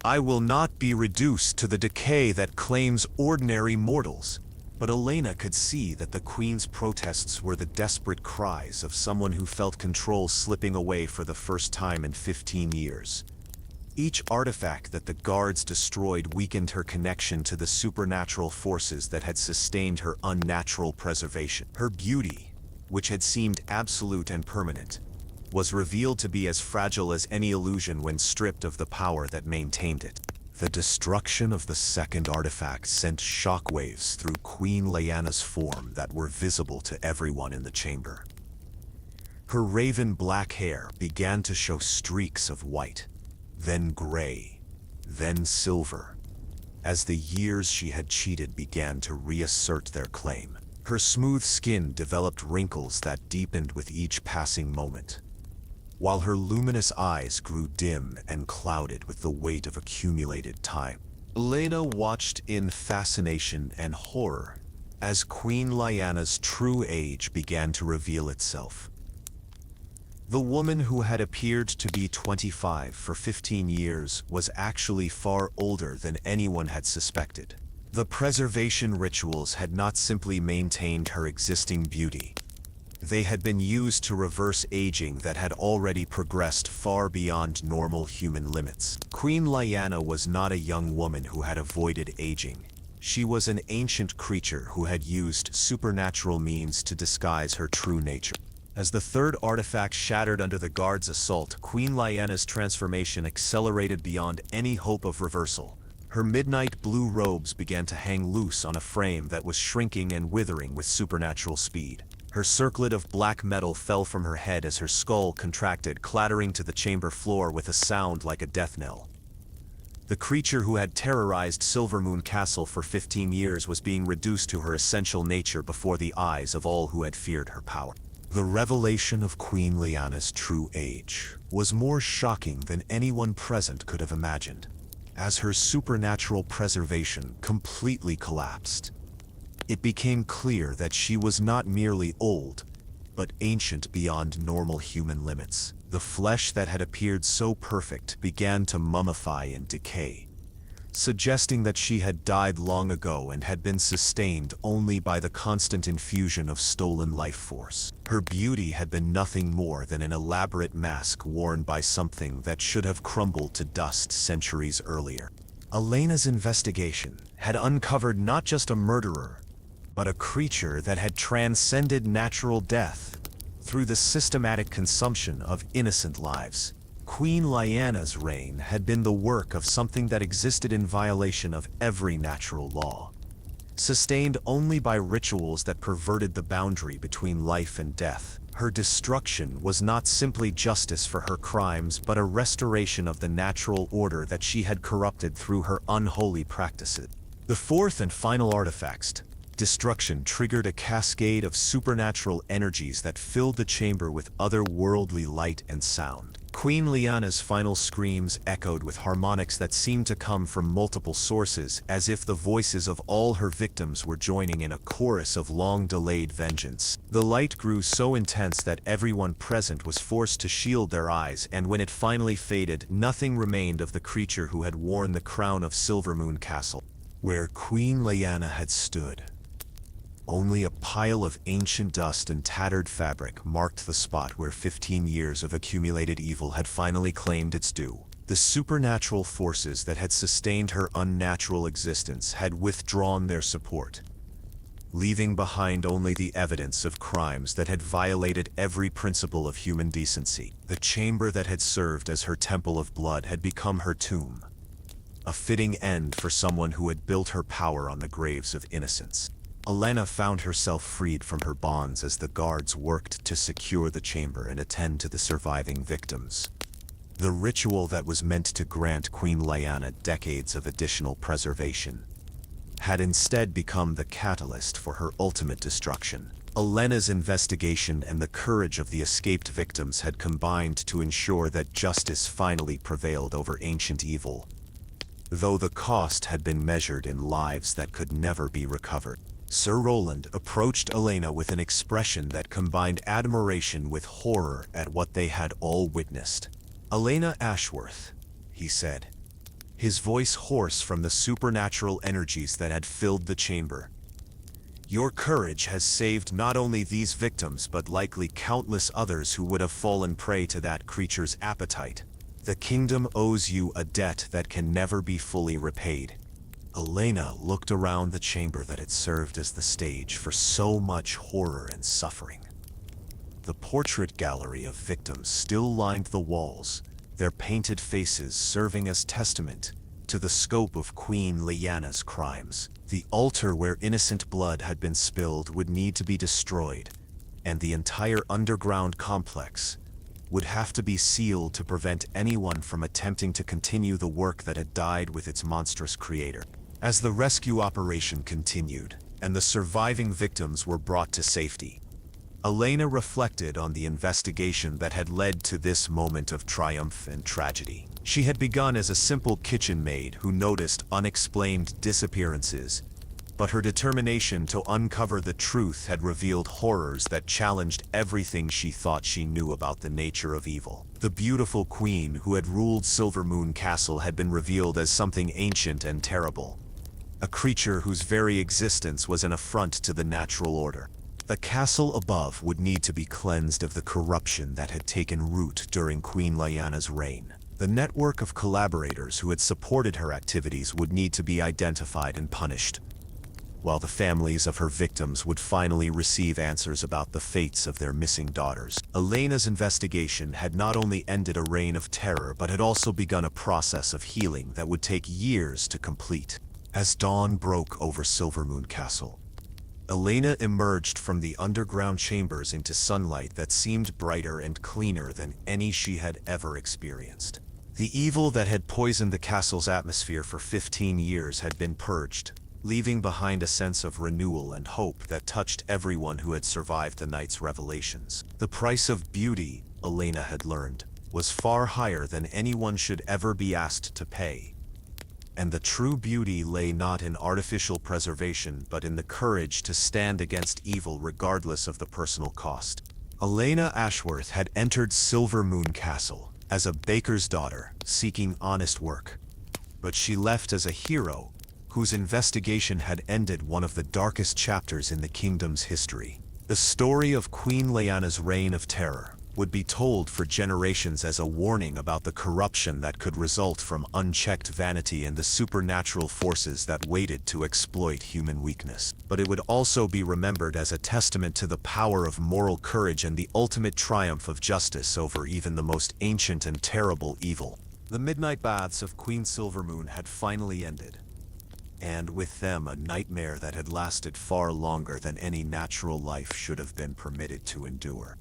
I will not be reduced to the decay that claims ordinary mortals." But Elena could see that the queen's protests were the desperate cries of someone who felt control slipping away for the first time in 15 years. Each artifact that the guards destroyed weakened her connection to the supernatural forces that had sustained her unnatural preservation. Her beauty, which had seemed absolute and permanent, was revealed to be as fragile as any illusion when stripped of the power that maintained it. The destruction of the second artifact sent shockwaves through Queen Lyanna's form that were visible to everyone in the chamber. Her raven black hair began to show streaks of white, then gray, then silver, as the years she had cheated began to reassert their claim. Her smooth skin developed wrinkles that deepened with each passing moment, while her luminous eyes grew dim and clouded with the weight of accumulated time. Elena watched in fascination and horror as Queen Lyanna's true age began to reveal itself. The woman who had appeared to be 25 for 15 years was actually far older than anyone had suspected. The preservation rituals had not simply maintained her existing beauty. They had been used to reverse aging that had already progressed far beyond normal human limits. Queen Lyanna was not a young woman who had avoided aging. She was an ancient creature who had used supernatural means to disguise her true nature. As the third artifact shattered under the guards' assault, Queen Lyanna's transformation accelerated beyond any hope of reversal. Her midnight blue robes began to hang loose on a frame that was shrinking and withering with supernatural speed. Her circlet of black metal fell from her head as her skull contracted, clattering to the chamber floor with a sound like a death knell. The creature who had terrorized Silvermoon Castle for 15 years was being reduced to her essential nature before the eyes of all who had feared her power. The revelation of Queen Lyanna's true age was more shocking than anyone present could have imagined, as her supernatural preservation completely collapsed. It became clear that she was not merely old, but ancient beyond normal human limits. The flesh that had appeared so perfect began to mummify and decay, suggesting that she had died long ago and had been sustained only by the constant infusion of stolen life force. Her beauty had been nothing more than an elaborate mask worn by something that should have crumbled to dust centuries earlier. Elena's investigation had uncovered not just a murderer, but a creature that had transcended natural death through the systematic consumption of innocent lives. Queen Lyanna's reign had been the work of something that existed in violation of every natural law, sustained only by rituals that perverted the boundary between life and death. Her destruction was not simply justice for her crimes, but a restoration of the natural order that she had corrupted through her unholy practices. The fourth and final artifact, destruction, triggered a cascade of supernatural energies that filled the chamber with otherworldly light and sound. Queen Lyanna's final screams echoed with harmonics that seemed to come from multiple sources, as if the voices of all her victims were joining in a chorus of long-delayed vengeance. The light grew so intense that everyone present was forced to shield their eyes, and when it finally faded, nothing remained of the creature who had worn the crown of Silvermoon Castle. Where Queen Lyanna had stood, only a pile of ancient dust and tattered fabric marked the spot where 15 years of accumulated evil had finally claimed its due. The supernatural forces that had sustained her unnatural existence had withdrawn their support, leaving behind only the evidence of crimes that had violated every principle of human decency. The chamber that had served as her temple of blood had become her tomb, a fitting end for someone who had built her power on the graves of innocence. Lyanna found herself freed from her bonds as the guards worked to secure the chamber and attend to the surviving victims. The ritual that was meant to grant Queen Lyanna decades of additional preservation had instead become the catalyst for her ultimate destruction. Lyanna's investigation and the courage of the escaped victims had combined to ensure that justice finally prevailed over ancient evil, though the cost had been measured in lives that could never be recovered. Sir Roland approached Lyanna with an expression that combined admiration with horror at what they had all witnessed. "Lyanna Ashworth," he said, his voice hoarse from the supernatural energies that had filled the chamber. "Your courage has saved not only these victims but likely countless others who would have fallen prey to that creature's appetite. The kingdom owes you a debt that can never be fully repaid." Lyanna looked around the chamber that had served as the stage for so much horror and suffering. The portrait gallery of victims still lined the walls, their painted faces serving as testament to the scope of Queen Lyanna's crimes. The altar where innocent blood had been spilled would need to be destroyed, and the entire underground complex would have to be sealed to prevent anyone from attempting to continue the work that had died with its monstrous creator. As the rescue operation continued, and the surviving victims were brought to safety, Lyanna reflected on the investigation that had led to this moment of triumph and tragedy. She had begun as a simple kitchen maid who noticed unexplained disappearances, but her determination to uncover the truth had revealed horrors that challenged everything she thought she knew about the nature of evil. The beautiful queen who had ruled Silvermoon Castle had been revealed as something ancient and terrible, a creature whose very existence was an affront to the natural order. The castle above would need to be cleansed of the corruption that had taken root during Queen Lyanna's reign. The network of collaborators who had supported her activities would need to be identified and punished, while the families of her victims would finally receive answers about the fates of their missing daughters. Lyanna's investigation had not only ended a reign of terror but had also begun a process of healing that would take years to complete. As dawn broke over Silvermoon Castle, Lyanna emerged from the underground chambers into sunlight that seemed brighter and cleaner than any she had ever experienced. The evil that had poisoned the castle's atmosphere for 15 years had been purged, leaving behind a sense of renewal and hope that touched everyone who had survived the night's revelations. The price of beauty, Lyanna had learned, was far higher than anyone should ever be asked to pay. And the true beauty lay not in artificial preservation but in the courage to stand against evil regardless of the personal cost. Lyanna Ashworth had entered Silvermoon Castle as a baker's daughter seeking honest work. But she left as a hero whose investigation had ended one of the darkest chapters in the kingdom's history. The story of Queen Lyanna's reign of terror would be told for generations as a warning about the corruption that could result from unchecked vanity and the supernatural forces that waited to exploit human weakness. But it would also be remembered as a testament to the power of moral courage and the ultimate triumph of justice over even the most ancient and terrible evil. The midnight baths of Queen Silvermoon had finally ended, and with them a nightmare that had lasted far longer than any natural life should have been permitted to endure.